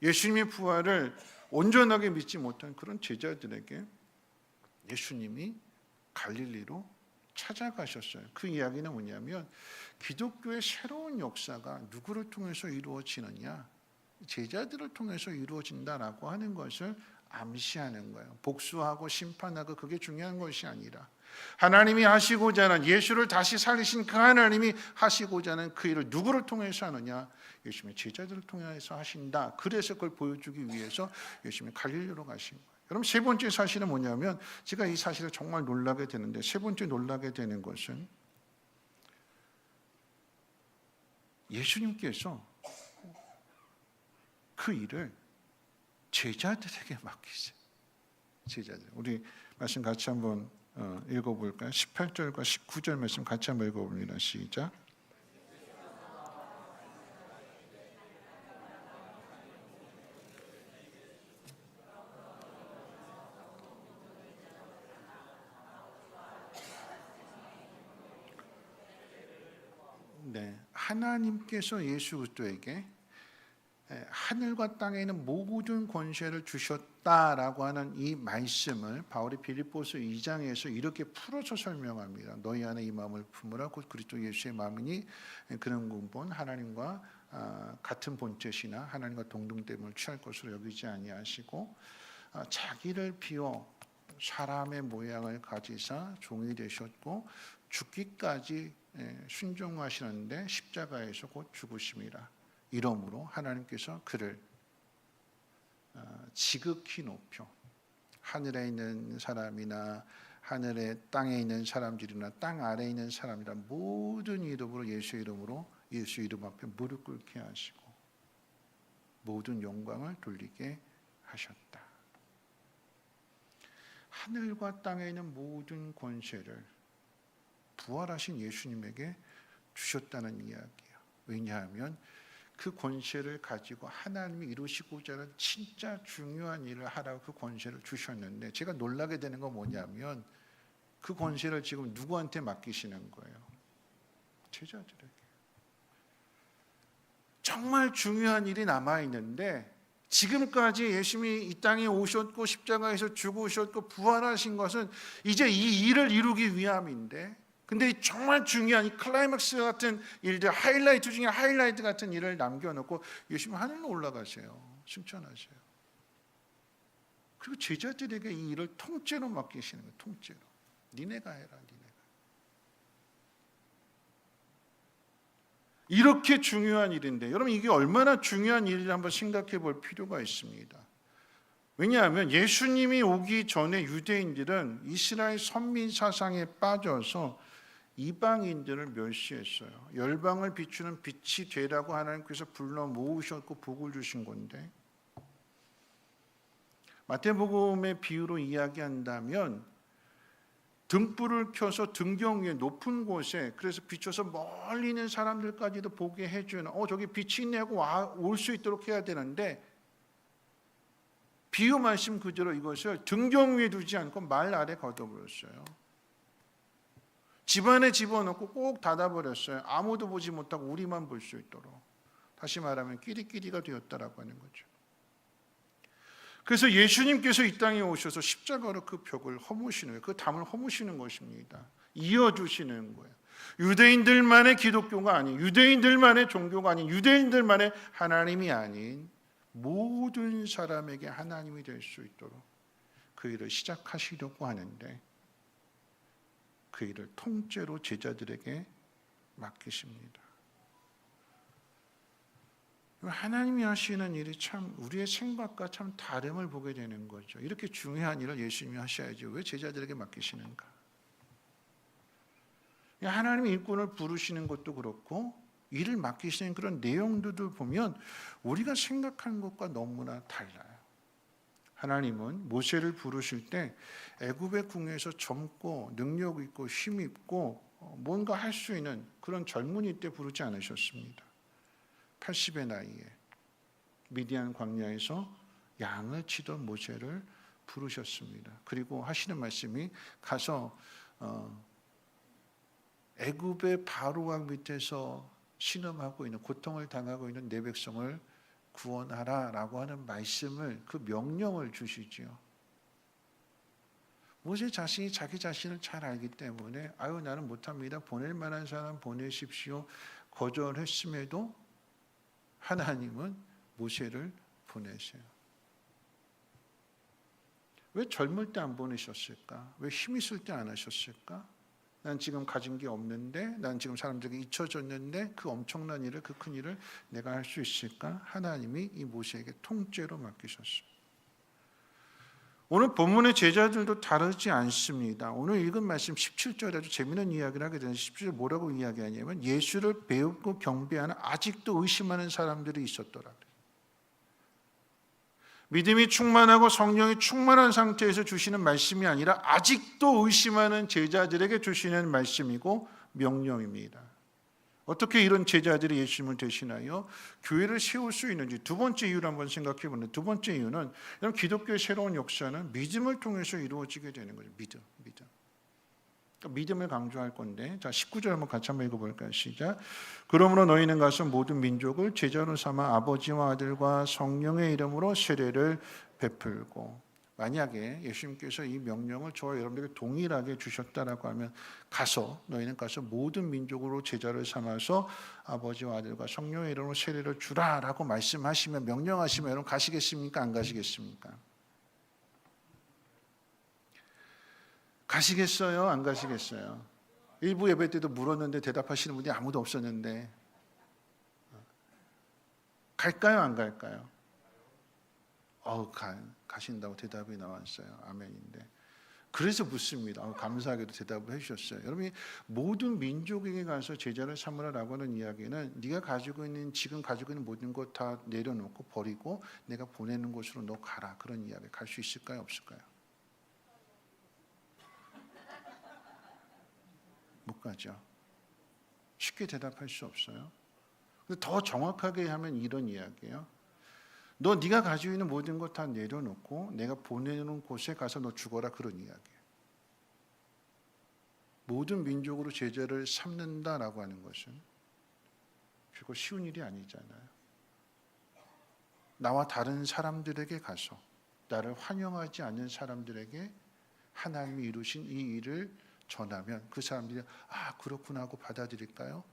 예수님의 부활을 온전하게 믿지 못한 그런 제자들에게 예수님이 갈릴리로 찾아가셨어요. 그 이야기는 뭐냐면 기독교의 새로운 역사가 누구를 통해서 이루어지느냐, 제자들을 통해서 이루어진다라고 하는 것을 암시하는 거예요. 복수하고 심판하고 그게 중요한 것이 아니라 하나님이 하시고자 하는, 예수를 다시 살리신 그 하나님이 하시고자 하는 그 일을 누구를 통해서 하느냐, 예수님의 제자들을 통해서 하신다. 그래서 그걸 보여주기 위해서 예수님이 갈릴리로 가신 거예요. 여러분, 세 번째 사실은 뭐냐면, 제가 이 사실을 정말 놀라게 되는데, 세 번째 놀라게 되는 것은 예수님께서 그 일을 제자들에게 맡기세요. 제자들. 우리 말씀 같이 한번 읽어볼까요? 18절과 19절 말씀 같이 한번 읽어봅니다. 시작. 네, 하나님께서 예수 그리스도에게 하늘과 땅에 있는 모든 권세를 주셨다라고 하는 이 말씀을 바울이 빌립보서 2장에서 이렇게 풀어서 설명합니다. 너희 안에 이 마음을 품으라. 곧 그리스도 예수의 마음이니 그런 근본 하나님과 같은 본체시나 하나님과 동등됨을 취할 것으로 여기지 아니하시고 자기를 비워 사람의 모양을 가지사 종이 되셨고 죽기까지 순종하시는데 십자가에서 곧 죽으심이라. 이러므로 하나님께서 그를 지극히 높여 하늘에 있는 사람이나 하늘의 땅에 있는 사람들이나 땅 아래에 있는 사람이나 모든 이름으로 예수 이름 앞에 무릎 꿇게 하시고 모든 영광을 돌리게 하셨다. 하늘과 땅에 있는 모든 권세를 부활하신 예수님에게 주셨다는 이야기예요. 왜냐하면 그 권세를 가지고 하나님이 이루시고자 하는 진짜 중요한 일을 하라고 그 권세를 주셨는데, 제가 놀라게 되는 건 뭐냐면 그 권세를 지금 누구한테 맡기시는 거예요? 제자들에게. 정말 중요한 일이 남아있는데 지금까지 예수님이 이 땅에 오셨고 십자가에서 죽으셨고 부활하신 것은 이제 이 일을 이루기 위함인데, 근데 정말 중요한 이 클라이막스 같은 일들, 하이라이트 중에 하이라이트 같은 일을 남겨놓고 예수님 하늘로 올라가세요. 승천하세요. 그리고 제자들에게 이 일을 통째로 맡기시는 거예요. 통째로. 니네가 해라. 니네가. 이렇게 중요한 일인데, 여러분 이게 얼마나 중요한 일인지 한번 생각해 볼 필요가 있습니다. 왜냐하면 예수님이 오기 전에 유대인들은 이스라엘 선민 사상에 빠져서 이방인들을 멸시했어요. 열방을 비추는 빛이 되라고 하나님께서 불러 모으셨고 복을 주신 건데, 마태복음의 비유로 이야기한다면 등불을 켜서 등경 위에 높은 곳에, 그래서 비춰서 멀리 있는 사람들까지도 보게 해주는 저기 빛이 있네 하고 올 수 있도록 해야 되는데, 비유 말씀 그대로 이것을 등경 위에 두지 않고 말 아래 걷어버렸어요. 집안에 집어넣고 꼭 닫아버렸어요. 아무도 보지 못하고 우리만 볼 수 있도록. 다시 말하면 끼리끼리가 되었다라고 하는 거죠. 그래서 예수님께서 이 땅에 오셔서 십자가로 그 벽을 허무시는 거예요. 그 담을 허무시는 것입니다. 이어주시는 거예요. 유대인들만의 기독교가 아닌, 유대인들만의 종교가 아닌, 유대인들만의 하나님이 아닌 모든 사람에게 하나님이 될 수 있도록 그 일을 시작하시려고 하는데, 그 일을 통째로 제자들에게 맡기십니다. 하나님이 하시는 일이 참 우리의 생각과 참 다름을 보게 되는 거죠. 이렇게 중요한 일을 예수님이 하셔야지 왜 제자들에게 맡기시는가? 하나님의 일꾼을 부르시는 것도 그렇고 일을 맡기시는 그런 내용들도 보면 우리가 생각하는 것과 너무나 달라요. 하나님은 모세를 부르실 때 애굽의 궁에서 젊고 능력 있고 힘 있고 뭔가 할 수 있는 그런 젊은이 때 부르지 않으셨습니다. 80의 나이에 미디안 광야에서 양을 치던 모세를 부르셨습니다. 그리고 하시는 말씀이 가서 애굽의 바로왕 밑에서 신음하고 있는, 고통을 당하고 있는 내 백성을 구원하라라고 하는 말씀을, 그 명령을 주시지요. 모세 자신이 자기 자신을 잘 알기 때문에 나는 못합니다. 보낼 만한 사람 보내십시오. 거절했음에도 하나님은 모세를 보내세요. 왜 젊을 때 안 보내셨을까? 왜 힘 있을 때 안 하셨을까? 난 지금 가진 게 없는데, 난 지금 사람들에게 잊혀졌는데 그 엄청난 일을, 그 큰 일을 내가 할 수 있을까? 하나님이 이 모세에게 통째로 맡기셨어요. 오늘 본문의 제자들도 다르지 않습니다. 오늘 읽은 말씀 17절에 아주 재미있는 이야기를 하게 되는데, 17절 뭐라고 이야기하냐면 예수를 배우고 경배하는 아직도 의심하는 사람들이 있었더라. 믿음이 충만하고 성령이 충만한 상태에서 주시는 말씀이 아니라 아직도 의심하는 제자들에게 주시는 말씀이고 명령입니다. 어떻게 이런 제자들이 예수님을 대신하여 교회를 세울 수 있는지 두 번째 이유를 한번 생각해 보는데, 두 번째 이유는 기독교의 새로운 역사는 믿음을 통해서 이루어지게 되는 거죠. 믿음. 믿음을 강조할 건데, 자 19절 한번 같이 한번 읽어볼까요? 시작. 그러므로 너희는 가서 모든 민족을 제자로 삼아 아버지와 아들과 성령의 이름으로 세례를 베풀고. 만약에 예수님께서 이 명령을 저와 여러분들에게 동일하게 주셨다라고 하면, 너희는 가서 모든 민족으로 제자를 삼아서 아버지와 아들과 성령의 이름으로 세례를 주라라고 말씀하시면, 명령하시면 여러분 가시겠습니까? 안 가시겠습니까? 가시겠어요? 안 가시겠어요? 일부 예배 때도 물었는데 대답하시는 분이 아무도 없었는데 갈까요? 안 갈까요? 가신다고 대답이 나왔어요. 아멘인데. 그래서 묻습니다. 감사하게도 대답을 해주셨어요. 여러분이 모든 민족에게 가서 제자를 삼으라라고 하는 이야기는 네가 지금 가지고 있는 모든 것 다 내려놓고 버리고 내가 보내는 곳으로 너 가라. 그런 이야기. 갈 수 있을까요? 없을까요? 못 가죠. 쉽게 대답할 수 없어요. 근데 더 정확하게 하면 이런 이야기예요. 네가 가지고 있는 모든 것 다 내려놓고 내가 보내는 곳에 가서 너 죽어라. 그런 이야기예요. 모든 민족으로 제자를 삼는다라고 하는 것은 결코 쉬운 일이 아니잖아요. 나와 다른 사람들에게 가서 나를 환영하지 않는 사람들에게 하나님이 이루신 이 일을 전하면 그 사람들이 그렇구나 하고 받아들일까요?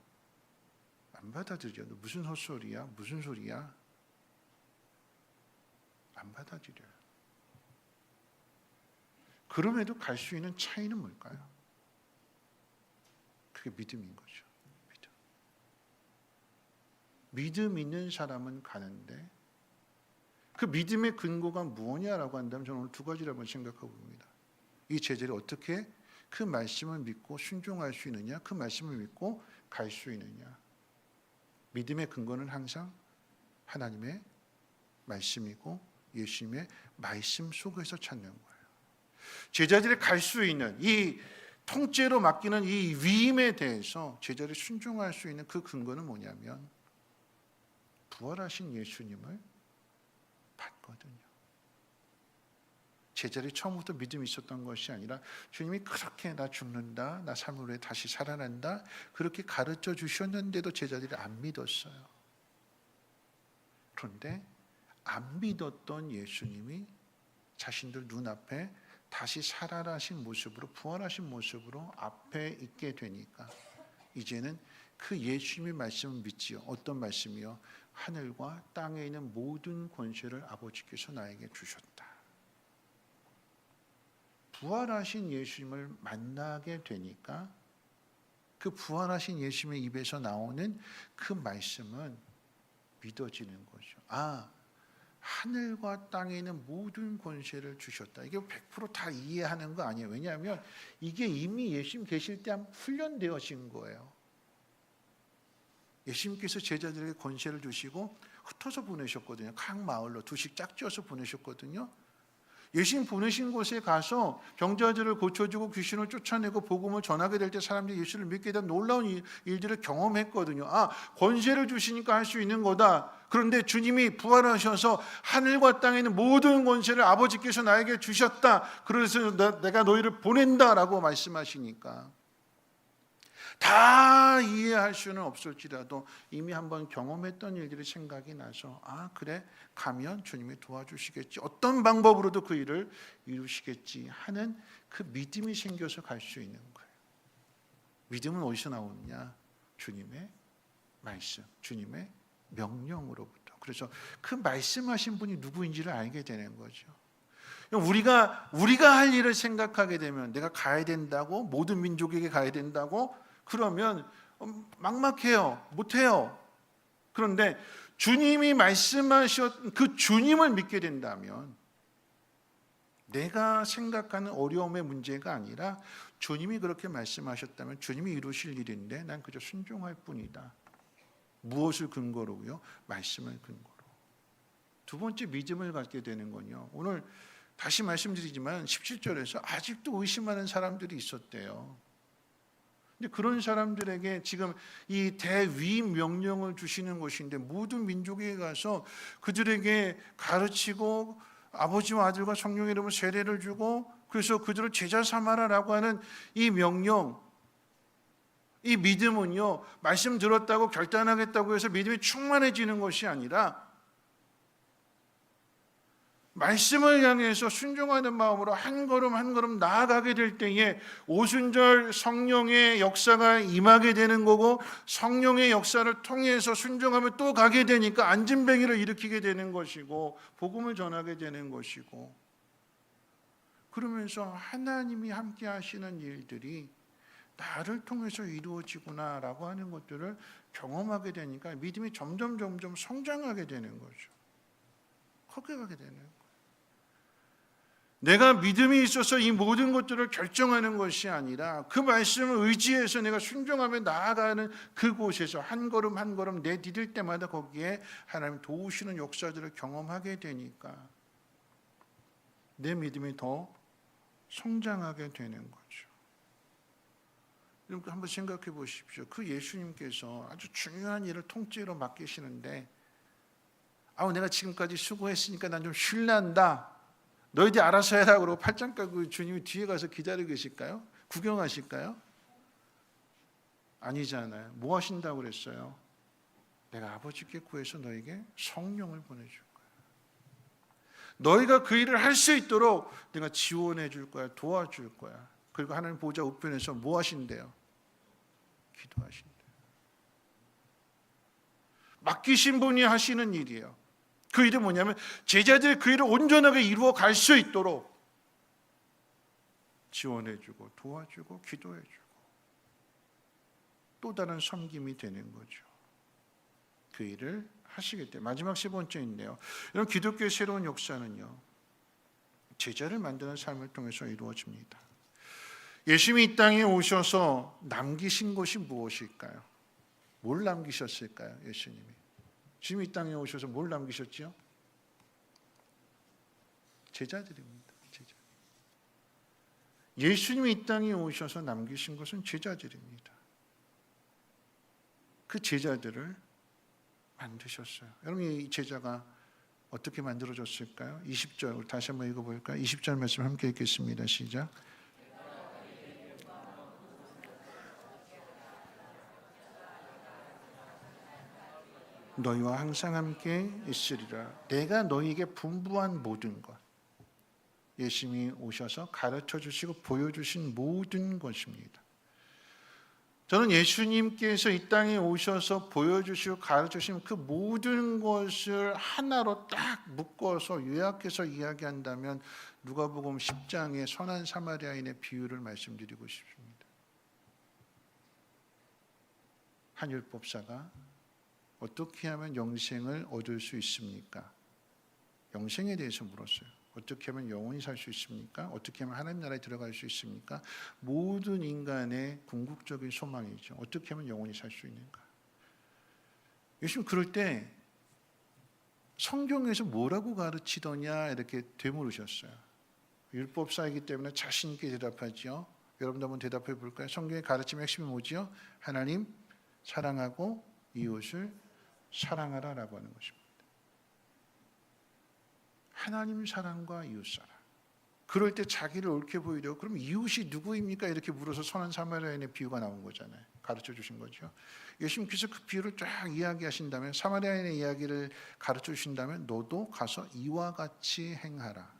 안 받아들여요. 무슨 헛소리야? 무슨 소리야? 안 받아들여요. 그럼에도 갈 수 있는 차이는 뭘까요? 그게 믿음인 거죠. 믿음 있는 사람은 가는데 그 믿음의 근거가 무엇이냐라고 한다면 저는 오늘 두 가지를 한번 생각하고 봅니다. 이 제자들이 어떻게 그 말씀을 믿고 순종할 수 있느냐, 그 말씀을 믿고 갈 수 있느냐. 믿음의 근거는 항상 하나님의 말씀이고 예수님의 말씀 속에서 찾는 거예요. 제자들이 갈 수 있는 이 통째로 맡기는 이 위임에 대해서 제자들이 순종할 수 있는 그 근거는 뭐냐면 부활하신 예수님을 봤거든요. 제자들이 처음부터 믿음이 있었던 것이 아니라 주님이 그렇게 나 죽는다, 나 3일 후에 다시 살아난다 그렇게 가르쳐 주셨는데도 제자들이 안 믿었어요. 그런데 안 믿었던 예수님이 자신들 눈앞에 다시 살아나신 모습으로 부활하신 모습으로 앞에 있게 되니까 이제는 그 예수님의 말씀을 믿지요. 어떤 말씀이요? 하늘과 땅에 있는 모든 권세를 아버지께서 나에게 주셨다. 부활하신 예수님을 만나게 되니까 그 부활하신 예수님의 입에서 나오는 그 말씀은 믿어지는 거죠. 하늘과 땅에 있는 모든 권세를 주셨다. 이게 100% 다 이해하는 거 아니에요. 왜냐하면 이게 이미 예수님 계실 때 훈련되어진 거예요. 예수님께서 제자들에게 권세를 주시고 흩어서 보내셨거든요. 각 마을로 두씩 짝지어서 보내셨거든요. 예수님 보내신 곳에 가서 병자들을 고쳐주고 귀신을 쫓아내고 복음을 전하게 될 때 사람들이 예수를 믿게 된 놀라운 일들을 경험했거든요. 권세를 주시니까 할 수 있는 거다. 그런데 주님이 부활하셔서 하늘과 땅에 있는 모든 권세를 아버지께서 나에게 주셨다. 그래서 내가 너희를 보낸다라고 말씀하시니까 다 이해할 수는 없을지라도 이미 한번 경험했던 일들이 생각이 나서 그래 가면 주님이 도와주시겠지, 어떤 방법으로도 그 일을 이루시겠지 하는 그 믿음이 생겨서 갈 수 있는 거예요. 믿음은 어디서 나오느냐? 주님의 말씀, 주님의 명령으로부터. 그래서 그 말씀하신 분이 누구인지를 알게 되는 거죠. 우리가 할 일을 생각하게 되면 내가 가야 된다고, 모든 민족에게 가야 된다고 그러면 막막해요. 못해요. 그런데 주님이 말씀하셨 그 주님을 믿게 된다면 내가 생각하는 어려움의 문제가 아니라 주님이 그렇게 말씀하셨다면 주님이 이루실 일인데 난 그저 순종할 뿐이다. 무엇을 근거로요? 말씀을 근거로. 두 번째 믿음을 갖게 되는 건요. 오늘 다시 말씀드리지만 17절에서 아직도 의심하는 사람들이 있었대요. 근데 그런 사람들에게 지금 이 대위임 명령을 주시는 것인데 모든 민족에 가서 그들에게 가르치고 아버지와 아들과 성령의 이름으로 세례를 주고 그래서 그들을 제자 삼아라라고 하는 이 명령, 이 믿음은요, 말씀 들었다고 결단하겠다고 해서 믿음이 충만해지는 것이 아니라 말씀을 향해서 순종하는 마음으로 한 걸음 한 걸음 나아가게 될 때에 오순절 성령의 역사가 임하게 되는 거고, 성령의 역사를 통해서 순종하면 또 가게 되니까 안진뱅이를 일으키게 되는 것이고 복음을 전하게 되는 것이고, 그러면서 하나님이 함께 하시는 일들이 나를 통해서 이루어지구나라고 하는 것들을 경험하게 되니까 믿음이 점점 성장하게 되는 거죠. 커져가게 되는 거예요. 내가 믿음이 있어서 이 모든 것들을 결정하는 것이 아니라 그 말씀을 의지해서 내가 순종하며 나아가는 그곳에서 한 걸음 한 걸음 내디딜 때마다 거기에 하나님 도우시는 역사들을 경험하게 되니까 내 믿음이 더 성장하게 되는 거죠. 여러분 한번 생각해 보십시오. 그 예수님께서 아주 중요한 일을 통째로 맡기시는데 내가 지금까지 수고했으니까 난 좀 쉴란다. 너희들이 알아서 해라 그러고 팔짱 까고 주님이 뒤에 가서 기다리고 계실까요? 구경하실까요? 아니잖아요. 뭐 하신다고 그랬어요? 내가 아버지께 구해서 너에게 성령을 보내줄 거야. 너희가 그 일을 할 수 있도록 내가 지원해 줄 거야. 도와줄 거야. 그리고 하나님 보좌 우편에서 뭐 하신대요? 기도하신대요. 맡기신 분이 하시는 일이에요. 그 일은 뭐냐면 제자들이 그 일을 온전하게 이루어 갈 수 있도록 지원해주고 도와주고 기도해주고 또 다른 섬김이 되는 거죠. 그 일을 하시기 때문에 마지막 세 번째인데요. 이런 기독교의 새로운 역사는요. 제자를 만드는 삶을 통해서 이루어집니다. 예수님이 이 땅에 오셔서 남기신 것이 무엇일까요? 뭘 남기셨을까요? 예수님이 이 땅에 오셔서 뭘 남기셨죠? 제자들입니다. 제자. 예수님이 이 땅에 오셔서 남기신 것은 제자들입니다. 그 제자들을 만드셨어요. 여러분 이 제자가 어떻게 만들어졌을까요? 20절 우리 다시 한번 읽어볼까요? 20절 말씀 함께 읽겠습니다. 시작. 너희와 항상 함께 있으리라. 내가 너희에게 분부한 모든 것. 예수님이 오셔서 가르쳐 주시고 보여주신 모든 것입니다. 저는 예수님께서 이 땅에 오셔서 보여주시고 가르쳐 주신 그 모든 것을 하나로 딱 묶어서 요약해서 이야기한다면 누가복음 10장의 선한 사마리아인의 비유를 말씀드리고 싶습니다. 한 율법사가 어떻게 하면 영생을 얻을 수 있습니까? 영생에 대해서 물었어요. 어떻게 하면 영원히 살 수 있습니까? 어떻게 하면 하나님 나라에 들어갈 수 있습니까? 모든 인간의 궁극적인 소망이죠. 어떻게 하면 영원히 살 수 있는가? 예수님 그럴 때 성경에서 뭐라고 가르치더냐 이렇게 되물으셨어요. 율법사이기 때문에 자신 있게 대답하죠. 여러분도 한번 대답해 볼까요? 성경의 가르침의 핵심이 뭐죠? 하나님 사랑하고 이웃을 사랑하라라고 하는 것입니다. 하나님 사랑과 이웃 사랑. 그럴 때 자기를 옳게 보이려고 그럼 이웃이 누구입니까? 이렇게 물어서 선한 사마리아인의 비유가 나온 거잖아요. 가르쳐 주신 거죠. 예수님께서 그 비유를 쫙 이야기하신다면 사마리아인의 이야기를 가르쳐 주신다면 너도 가서 이와 같이 행하라.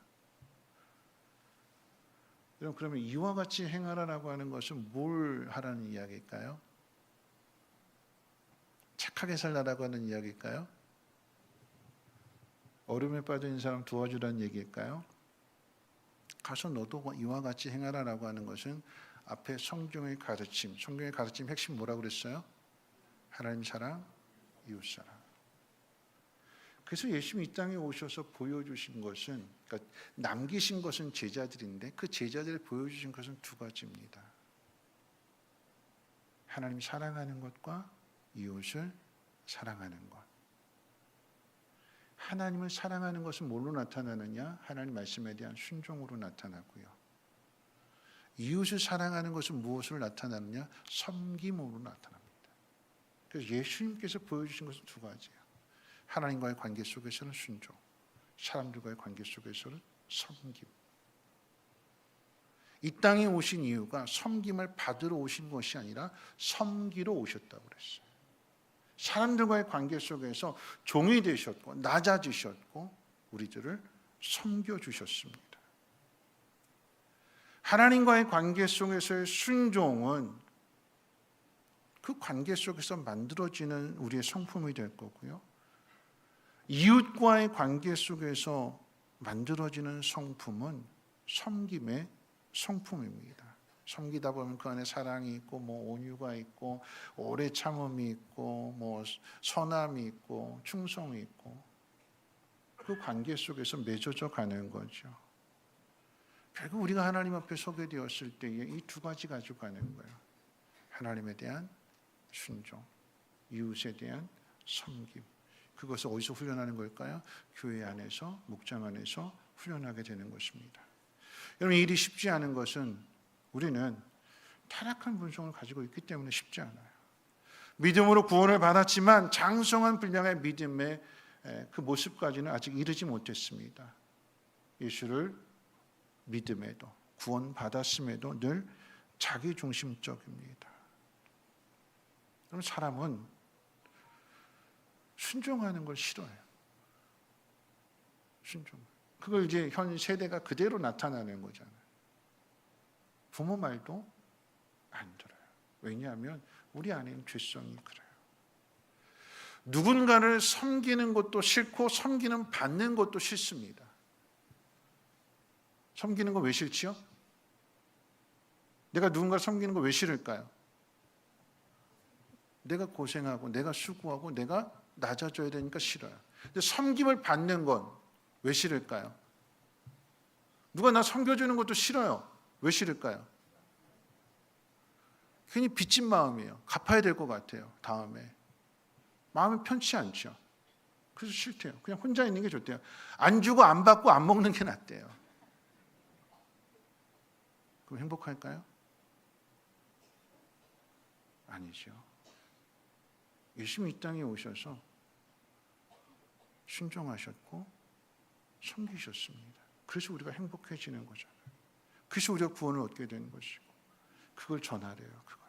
그러면 이와 같이 행하라라고 하는 것은 뭘 하라는 이야기일까요? 착하게 살라라고 하는 이야기일까요? 어려움에 빠져 있는 사람 도와주라는 얘기일까요? 가서 너도 이와 같이 행하라라고 하는 것은 앞에 성경의 가르침, 성경의 가르침 핵심 뭐라고 그랬어요? 하나님 사랑, 이웃 사랑. 그래서 예수님이 이 땅에 오셔서 보여주신 것은, 그러니까 남기신 것은 제자들인데 그 제자들이 보여주신 것은 두 가지입니다. 하나님 사랑하는 것과 이웃을 사랑하는 것. 하나님을 사랑하는 것은 뭘로 나타나느냐? 하나님 말씀에 대한 순종으로 나타나고요. 이웃을 사랑하는 것은 무엇으로 나타나느냐? 섬김으로 나타납니다. 그래서 예수님께서 보여주신 것은 두 가지예요. 하나님과의 관계 속에서는 순종, 사람들과의 관계 속에서는 섬김. 이 땅에 오신 이유가 섬김을 받으러 오신 것이 아니라 섬기러 오셨다고 그랬어요. 사람들과의 관계 속에서 종이 되셨고 낮아지셨고 우리들을 섬겨주셨습니다. 하나님과의 관계 속에서의 순종은 그 관계 속에서 만들어지는 우리의 성품이 될 거고요. 이웃과의 관계 속에서 만들어지는 성품은 섬김의 성품입니다. 섬기다 보면 그 안에 사랑이 있고 뭐 온유가 있고 오래 참음이 있고 뭐 선함이 있고 충성이 있고 그 관계 속에서 맺어져 가는 거죠. 결국 우리가 하나님 앞에 서게 되었을 때에 이 두 가지 가지고 가는 거예요. 하나님에 대한 순종, 이웃에 대한 섬김. 그것을 어디서 훈련하는 걸까요? 교회 안에서, 목장 안에서 훈련하게 되는 것입니다. 여러분, 이 일이 쉽지 않은 것은 우리는 타락한 본성을 가지고 있기 때문에 쉽지 않아요. 믿음으로 구원을 받았지만 장성한 분량의 믿음의 그 모습까지는 아직 이르지 못했습니다. 예수를 믿음에도 구원 받았음에도 늘 자기중심적입니다. 그럼 사람은 순종하는 걸 싫어해요. 순종. 그걸 이제 현 세대가 그대로 나타나는 거잖아요. 부모 말도 안 들어요. 왜냐하면 우리 안에는 죄성이 그래요. 누군가를 섬기는 것도 싫고 섬기는 받는 것도 싫습니다. 섬기는 거 왜 싫지요? 내가 누군가를 섬기는 거 왜 싫을까요? 내가 고생하고 내가 수고하고 내가 낮아져야 되니까 싫어요. 근데 섬김을 받는 건 왜 싫을까요? 누가 나 섬겨주는 것도 싫어요. 왜 싫을까요? 괜히 빚진 마음이에요. 갚아야 될 것 같아요. 다음에. 마음이 편치 않죠. 그래서 싫대요. 그냥 혼자 있는 게 좋대요. 안 주고 안 받고 안 먹는 게 낫대요. 그럼 행복할까요? 아니죠. 예수님이 이 땅에 오셔서 순종하셨고 섬기셨습니다. 그래서 우리가 행복해지는 거잖아요. 그래서 우리가 구원을 얻게 되는 것이고 그걸 전하래요. 그걸.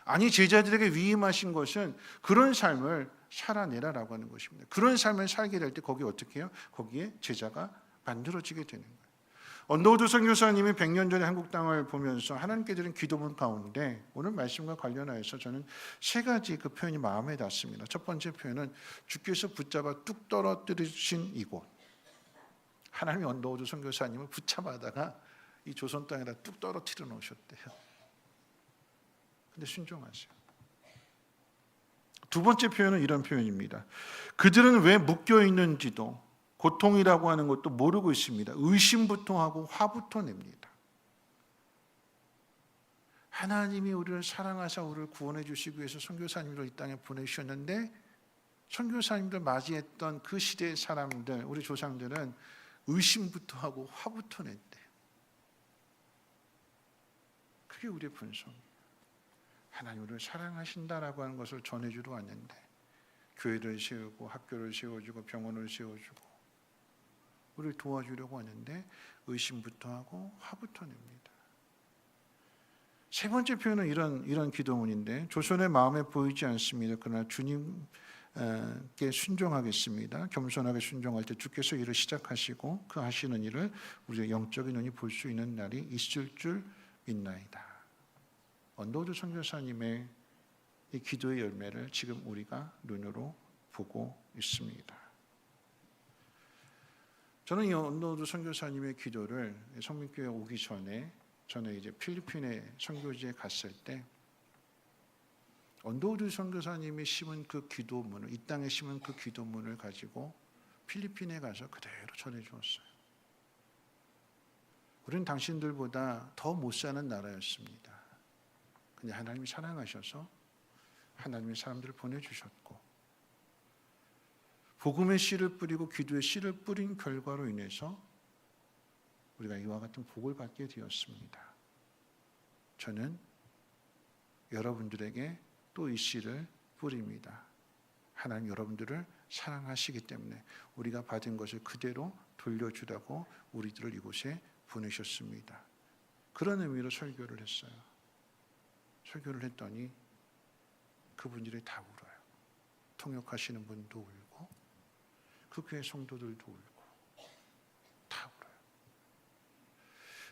아니 제자들에게 위임하신 것은 그런 삶을 살아내라라고 하는 것입니다. 그런 삶을 살게 될 때 거기에 어떻게 해요? 거기에 제자가 만들어지게 되는 거예요. 언더우드 선교사님이 100년 전에 한국 땅을 보면서 하나님께 드린 기도문 가운데 오늘 말씀과 관련하여서 저는 세 가지 그 표현이 마음에 닿습니다. 첫 번째 표현은 주께서 붙잡아 뚝 떨어뜨리신 이곳. 하나님이 언더우드 선교사님을 붙잡아다가 이 조선 땅에다 뚝 떨어뜨려 놓으셨대요. 근데 순종하세요. 두 번째 표현은 이런 표현입니다. 그들은 왜 묶여 있는지도 고통이라고 하는 것도 모르고 있습니다. 의심부터 하고 화부터 냅니다. 하나님이 우리를 사랑하사 우리를 구원해 주시기 위해서 선교사님을 이 땅에 보내주셨는데 선교사님들 맞이했던 그 시대의 사람들, 우리 조상들은 의심부터 하고 화부터 냈대요. 그게 우리의 본성이에요. 하나님 우리를 사랑하신다라고 하는 것을 전해주러 왔는데 교회를 세우고 학교를 세워주고 병원을 세워주고 우리를 도와주려고 하는데 의심부터 하고 화부터 냅니다. 세 번째 표현은 이런 기도문인데 조선의 마음에 보이지 않습니다. 그러나 주님께 순종하겠습니다. 겸손하게 순종할 때 주께서 일을 시작하시고 그 하시는 일을 우리의 영적인 눈이 볼 수 있는 날이 있을 줄 믿나이다. 언더우드 선교사님의 이 기도의 열매를 지금 우리가 눈으로 보고 있습니다. 저는 이 언더우드 선교사님의 기도를 성민교회 오기 전에 이제 필리핀에 선교지에 갔을 때 언더우드 선교사님이 심은 그 기도문을 이 땅에 심은 그 기도문을 가지고 필리핀에 가서 그대로 전해 주었어요. 우리는 당신들보다 더 못 사는 나라였습니다. 근데 하나님이 사랑하셔서 하나님의 사람들을 보내주셨고 복음의 씨를 뿌리고 기도의 씨를 뿌린 결과로 인해서 우리가 이와 같은 복을 받게 되었습니다. 저는 여러분들에게 또 이 씨를 뿌립니다. 하나님 여러분들을 사랑하시기 때문에 우리가 받은 것을 그대로 돌려주라고 우리들을 이곳에 보내셨습니다. 그런 의미로 설교를 했어요. 설교를 했더니 그분들이 다 울어요. 통역하시는 분도 울고 그 교회 성도들도 울고 다 울어요.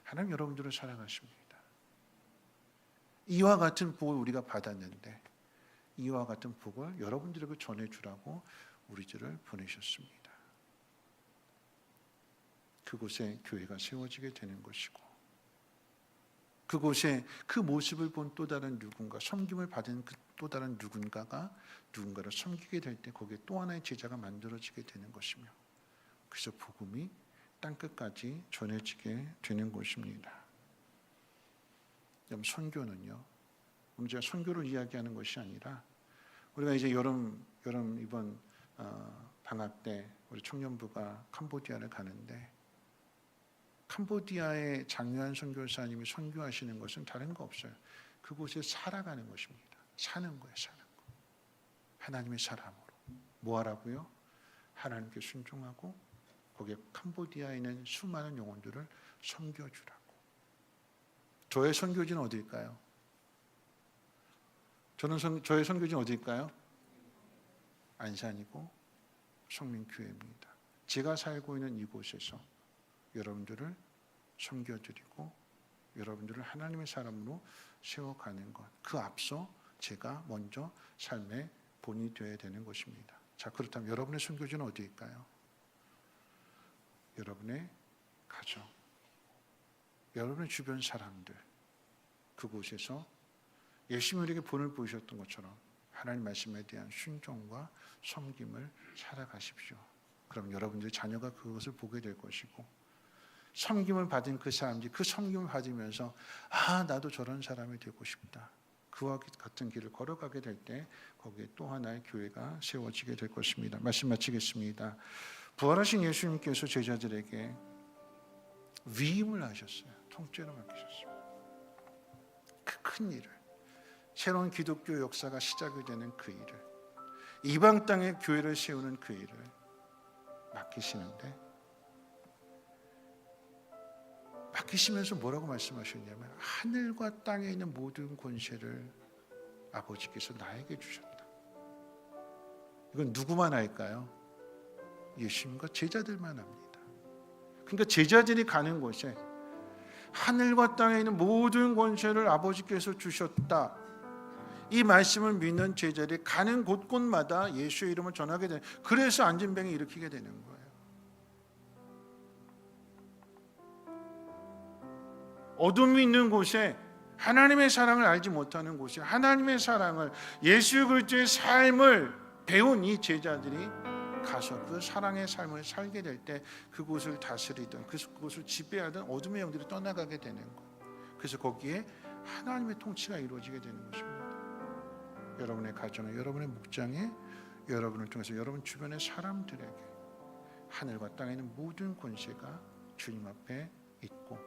하나님 여러분들을 사랑하십니다. 이와 같은 복을 우리가 받았는데 이와 같은 복을 여러분들에게 전해주라고 우리들을 보내셨습니다. 그곳에 교회가 세워지게 되는 것이고, 그곳에 그 모습을 본 또 다른 누군가, 섬김을 받은 그 또 다른 누군가가 누군가를 섬기게 될 때 거기에 또 하나의 제자가 만들어지게 되는 것이며, 그래서 복음이 땅끝까지 전해지게 되는 것입니다. 그럼 선교는요, 제가 선교를 이야기하는 것이 아니라, 우리가 이제 여름 이번 방학 때 우리 청년부가 캄보디아를 가는데, 캄보디아의 장유한 선교사님이 선교하시는 것은 다른 거 없어요. 그곳에 살아가는 것입니다. 사는 거예요, 사는 거. 하나님의 사람으로. 뭐 하라고요? 하나님께 순종하고 거기에 캄보디아에 있는 수많은 영혼들을 섬겨주라고. 저의 선교지는 어디일까요? 저의 선교지는 어디일까요? 안산이고 성민교회입니다. 제가 살고 있는 이곳에서 여러분들을 섬겨드리고 여러분들을 하나님의 사람으로 세워가는 것, 그 앞서 제가 먼저 삶의 본이 되어야 되는 것입니다. 자, 그렇다면 여러분의 선교지는 어디일까요? 여러분의 가정, 여러분의 주변 사람들, 그곳에서 예수님이 우리에게 본을 보이셨던 것처럼 하나님 말씀에 대한 순종과 섬김을 살아가십시오. 그럼 여러분들의 자녀가 그것을 보게 될 것이고, 섬김을 받은 그 사람들이 그 섬김을 받으면서 나도 저런 사람이 되고 싶다, 그와 같은 길을 걸어가게 될 때 거기에 또 하나의 교회가 세워지게 될 것입니다. 말씀 마치겠습니다. 부활하신 예수님께서 제자들에게 위임을 하셨어요. 통째로 맡기셨습니다. 그 큰 일을, 새로운 기독교 역사가 시작이 되는 그 일을, 이방 땅에 교회를 세우는 그 일을 맡기시는데, 맡기시면서 뭐라고 말씀하셨냐면, 하늘과 땅에 있는 모든 권세를 아버지께서 나에게 주셨다. 이건 누구만 할까요? 예수님과 제자들만 합니다. 그러니까 제자들이 가는 곳에 하늘과 땅에 있는 모든 권세를 아버지께서 주셨다, 이 말씀을 믿는 제자들이 가는 곳곳마다 예수의 이름을 전하게 되는, 그래서 안진병이 일으키게 되는 거예요. 어둠이 있는 곳에, 하나님의 사랑을 알지 못하는 곳에 하나님의 사랑을, 예수 그리스도의 삶을 배운 이 제자들이 가서 그 사랑의 삶을 살게 될 때 그곳을 다스리던, 그곳을 지배하던 어둠의 영들이 떠나가게 되는 것. 그래서 거기에 하나님의 통치가 이루어지게 되는 것입니다. 여러분의 가정에, 여러분의 목장에, 여러분을 통해서 여러분 주변의 사람들에게 하늘과 땅에 있는 모든 권세가 주님 앞에 있고,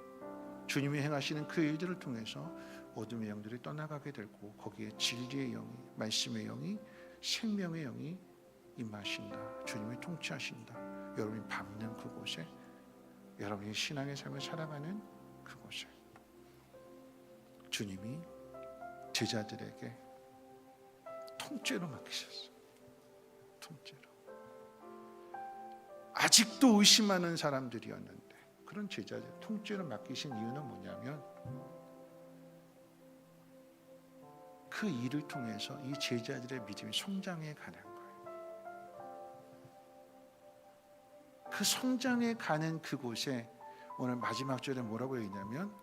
주님이 행하시는 그 일들을 통해서 어둠의 영들이 떠나가게 되고, 거기에 진리의 영이, 말씀의 영이, 생명의 영이 임하신다. 주님이 통치하신다. 여러분이 밟는 그곳에, 여러분이 신앙의 삶을 살아가는 그곳에 주님이 제자들에게 통째로 맡기셨어요. 통째로. 아직도 의심하는 사람들이었는데 그런 제자들 통째로 맡기신 이유는 뭐냐면, 그 일을 통해서 이 제자들의 믿음이 성장해 가는 거예요. 그 성장해 가는 그곳에 오늘 마지막 절에 뭐라고 얘기냐면,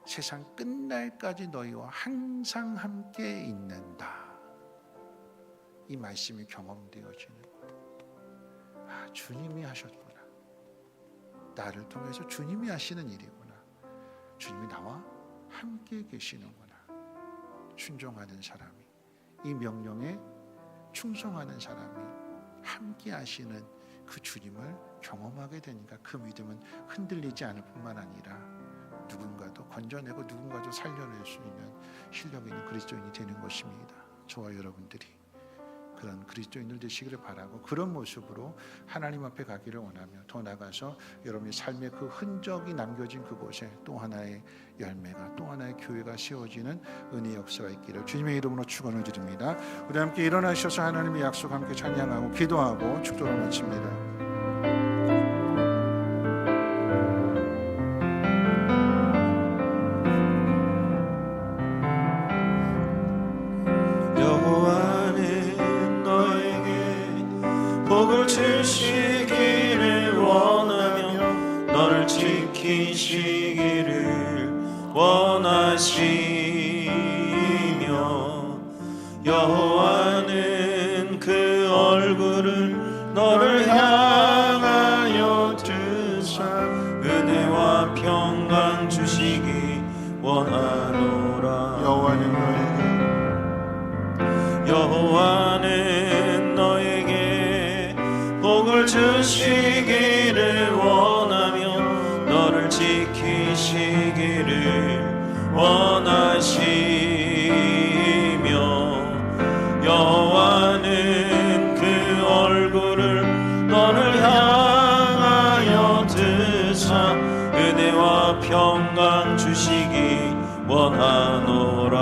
세상 끝날까지 너희와 항상 함께 있는다. 이 말씀이 경험되어지는 거예요. 주님이 하셨구나. 나를 통해서 주님이 하시는 일이구나. 주님이 나와 함께 계시는구나. 순종하는 사람이, 이 명령에 충성하는 사람이 함께 하시는 그 주님을 경험하게 되니까 그 믿음은 흔들리지 않을 뿐만 아니라 누군가도 건져내고 누군가도 살려낼 수 있는 실력 있는 그리스도인이 되는 것입니다. 저와 여러분들이 그런 그리스도인들 되시기를 바라고, 그런 모습으로 하나님 앞에 가기를 원하며, 더 나아가서 여러분의 삶의 그 흔적이 남겨진 그곳에 또 하나의 열매가, 또 하나의 교회가 세워지는 은혜의 역사가 있기를 주님의 이름으로 축원을 드립니다. 우리 함께 일어나셔서 하나님의 약속 함께 찬양하고 기도하고 축도를 마칩니다. 복을 주시기를 원하며 너를 지키시기를 원하시며 여호와는 그 얼굴을 너를 향하여 드사 은혜와 평강 주시기 원하노라. 여호와는 너에게 복을 주시기를 원하며 너를 지키시기를 원하시며 여호와는 그 얼굴을 너를 향하여 드사 은혜와 평강 주시기 원하노라.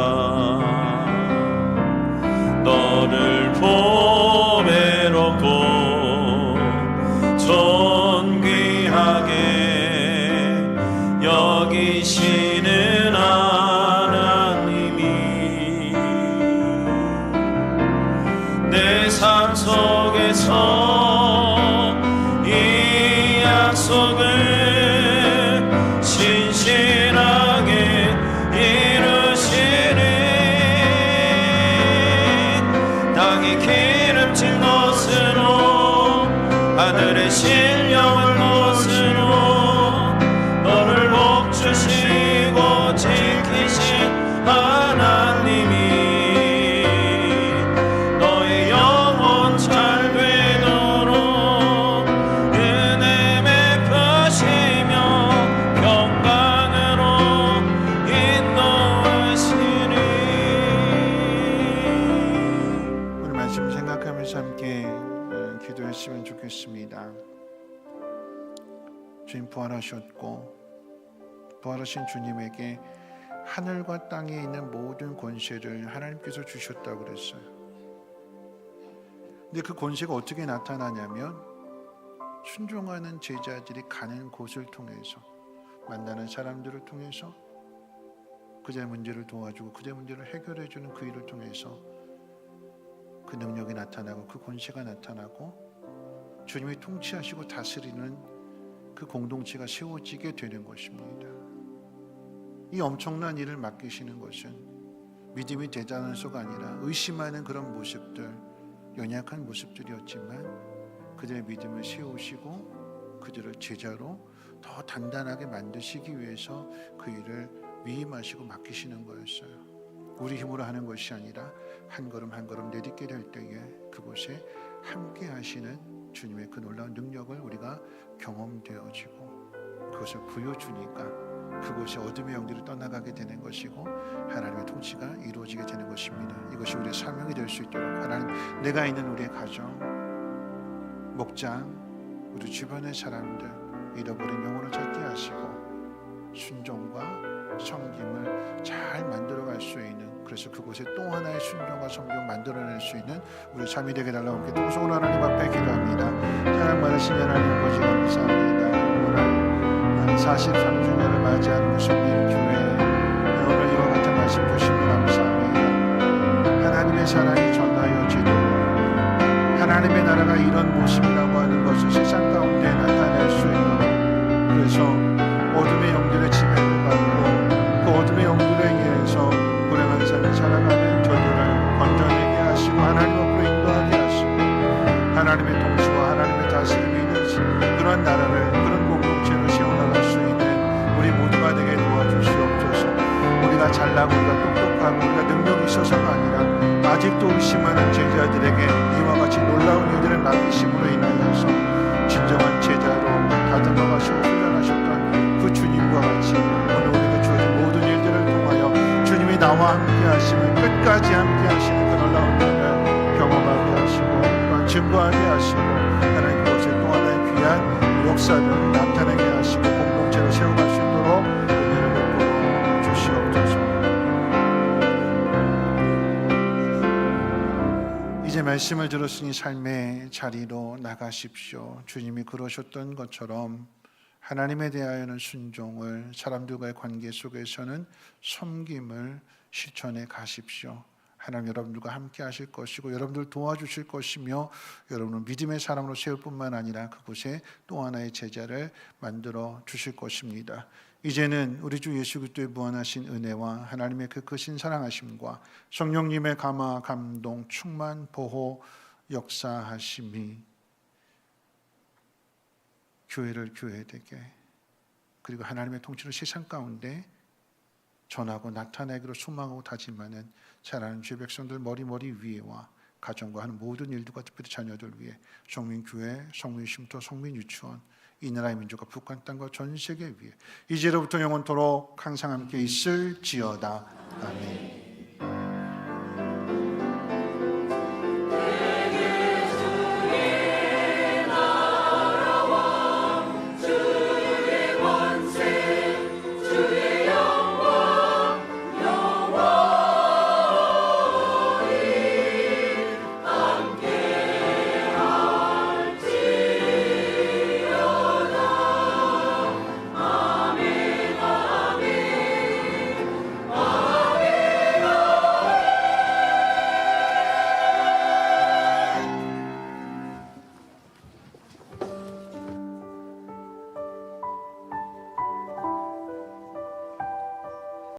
너를 보배롭고 존귀하게 여기시는 하나님이 내 삶 속에서 이 약속을 신실하게 땅이 기름진 것으로 하늘의 신령한 것으로 너를 복주시고 지키신 하나님이 너의 영혼 잘 되도록 은혜 베푸시며 평강으로 인도하시니. 말씀 생각하면서 함께 기도했으면 좋겠습니다. 주님 부활하셨고 부활하신 주님에게 하늘과 땅에 있는 모든 권세를 하나님께서 주셨다고 그랬어요. 근데 그 권세가 어떻게 나타나냐면 순종하는 제자들이 가는 곳을 통해서 만나는 사람들을 통해서 그들의 문제를 도와주고 그들의 문제를 해결해주는 그 일을 통해서 그 능력이 나타나고 그 권세가 나타나고 주님이 통치하시고 다스리는 그 공동체가 세워지게 되는 것입니다. 이 엄청난 일을 맡기시는 것은 믿음이 대단해서가 아니라 의심하는 그런 모습들, 연약한 모습들이었지만 그들의 믿음을 세우시고 그들을 제자로 더 단단하게 만드시기 위해서 그 일을 위임하시고 맡기시는 거였어요. 우리 힘으로 하는 것이 아니라 한 걸음 한 걸음 내딛게 될 때에 그곳에 함께 하시는 주님의 그 놀라운 능력을 우리가 경험되어지고 그것을 보여주니까 그곳에 어둠의 영들이 떠나가게 되는 것이고 하나님의 통치가 이루어지게 되는 것입니다. 이것이 우리의 사명이 될 수 있도록 하나님, 내가 있는 우리의 가정, 목장, 우리 주변의 사람들 잃어버린 영혼을 찾게 하시고 순종과 섬김을 잘 만들어갈 수 있는, 그래서 그곳에 또 하나의 순종과 섬김을 만들어낼 수 있는 우리 삶이 되게 달라고 함께 동성으로 하나님 앞에 기도합니다. 사랑 많으신 하나님 아버지 감사합니다. 오늘 43주년을 맞이하는 무속인교회 오늘 이와 같은 말씀 주시면 감사합니다. 하나님의 사랑이 전하여지도록 하나님의 나라가 이런 모습이라고 하는 것을 세상 가운데 나타낼 수 있도록, 그래서 어둠의 영들의 지배를 받고 그 어둠의 영들에 의해서 불행한 삶을 살아가는 저들을 건져내게 하시고 하나님 앞으로 인도하게 하시고 하나님의 통치와 하나님의 다스림이 있는 그런 나라를, 그런 공동체를 세워나갈 수 있는 우리 모두가 되게 도와주시옵소서. 우리가 잘나고 우리가 똑똑하고 우리가 능력이 있어서가 아니라 아직도 의심하는 제자들에게 이와 같이 놀라운 일들을 맡기심으로 인하여서 진정한 제자로 다듬어가시고 훈련하셨던 그 주님과 같이 오늘 우리가 주어진 모든 일들을 통하여 주님이 나와 함께 하심을, 끝까지 함께 하시는 그 놀라운 일을 경험하게 하시고 또한 증거하게 하시고 하나님 그것에 또 하나의 귀한 역사를 나타내게 하시고 공동체를 세워갈 수 있도록 은혜를 베풀어 주시옵소서. 이제 말씀을 들었으니 삶의 자리로 나가십시오. 주님이 그러셨던 것처럼 하나님에 대하여는 순종을, 사람들과의 관계 속에서는 섬김을 실천해 가십시오. 하나님 여러분들과 함께 하실 것이고 여러분들 도와주실 것이며 여러분을 믿음의 사람으로 세울 뿐만 아니라 그곳에 또 하나의 제자를 만들어 주실 것입니다. 이제는 우리 주 예수 그리스도의 무한하신 은혜와 하나님의 그 크신 사랑하심과 성령님의 감화 감동 충만 보호 역사하심이 교회를 교회되게 그리고 하나님의 통치를 세상 가운데 전하고 나타내기로 소망하고 다짐하는 사랑하는 주의 백성들 머리 위에와 가정과 하는 모든 일들과 특별히 자녀들 위해 성민교회, 성민쉼터, 성민유치원 이 나라의 민족과 북한 땅과 전 세계 위에 이제로부터 영원토록 항상 함께 있을지어다. 아멘.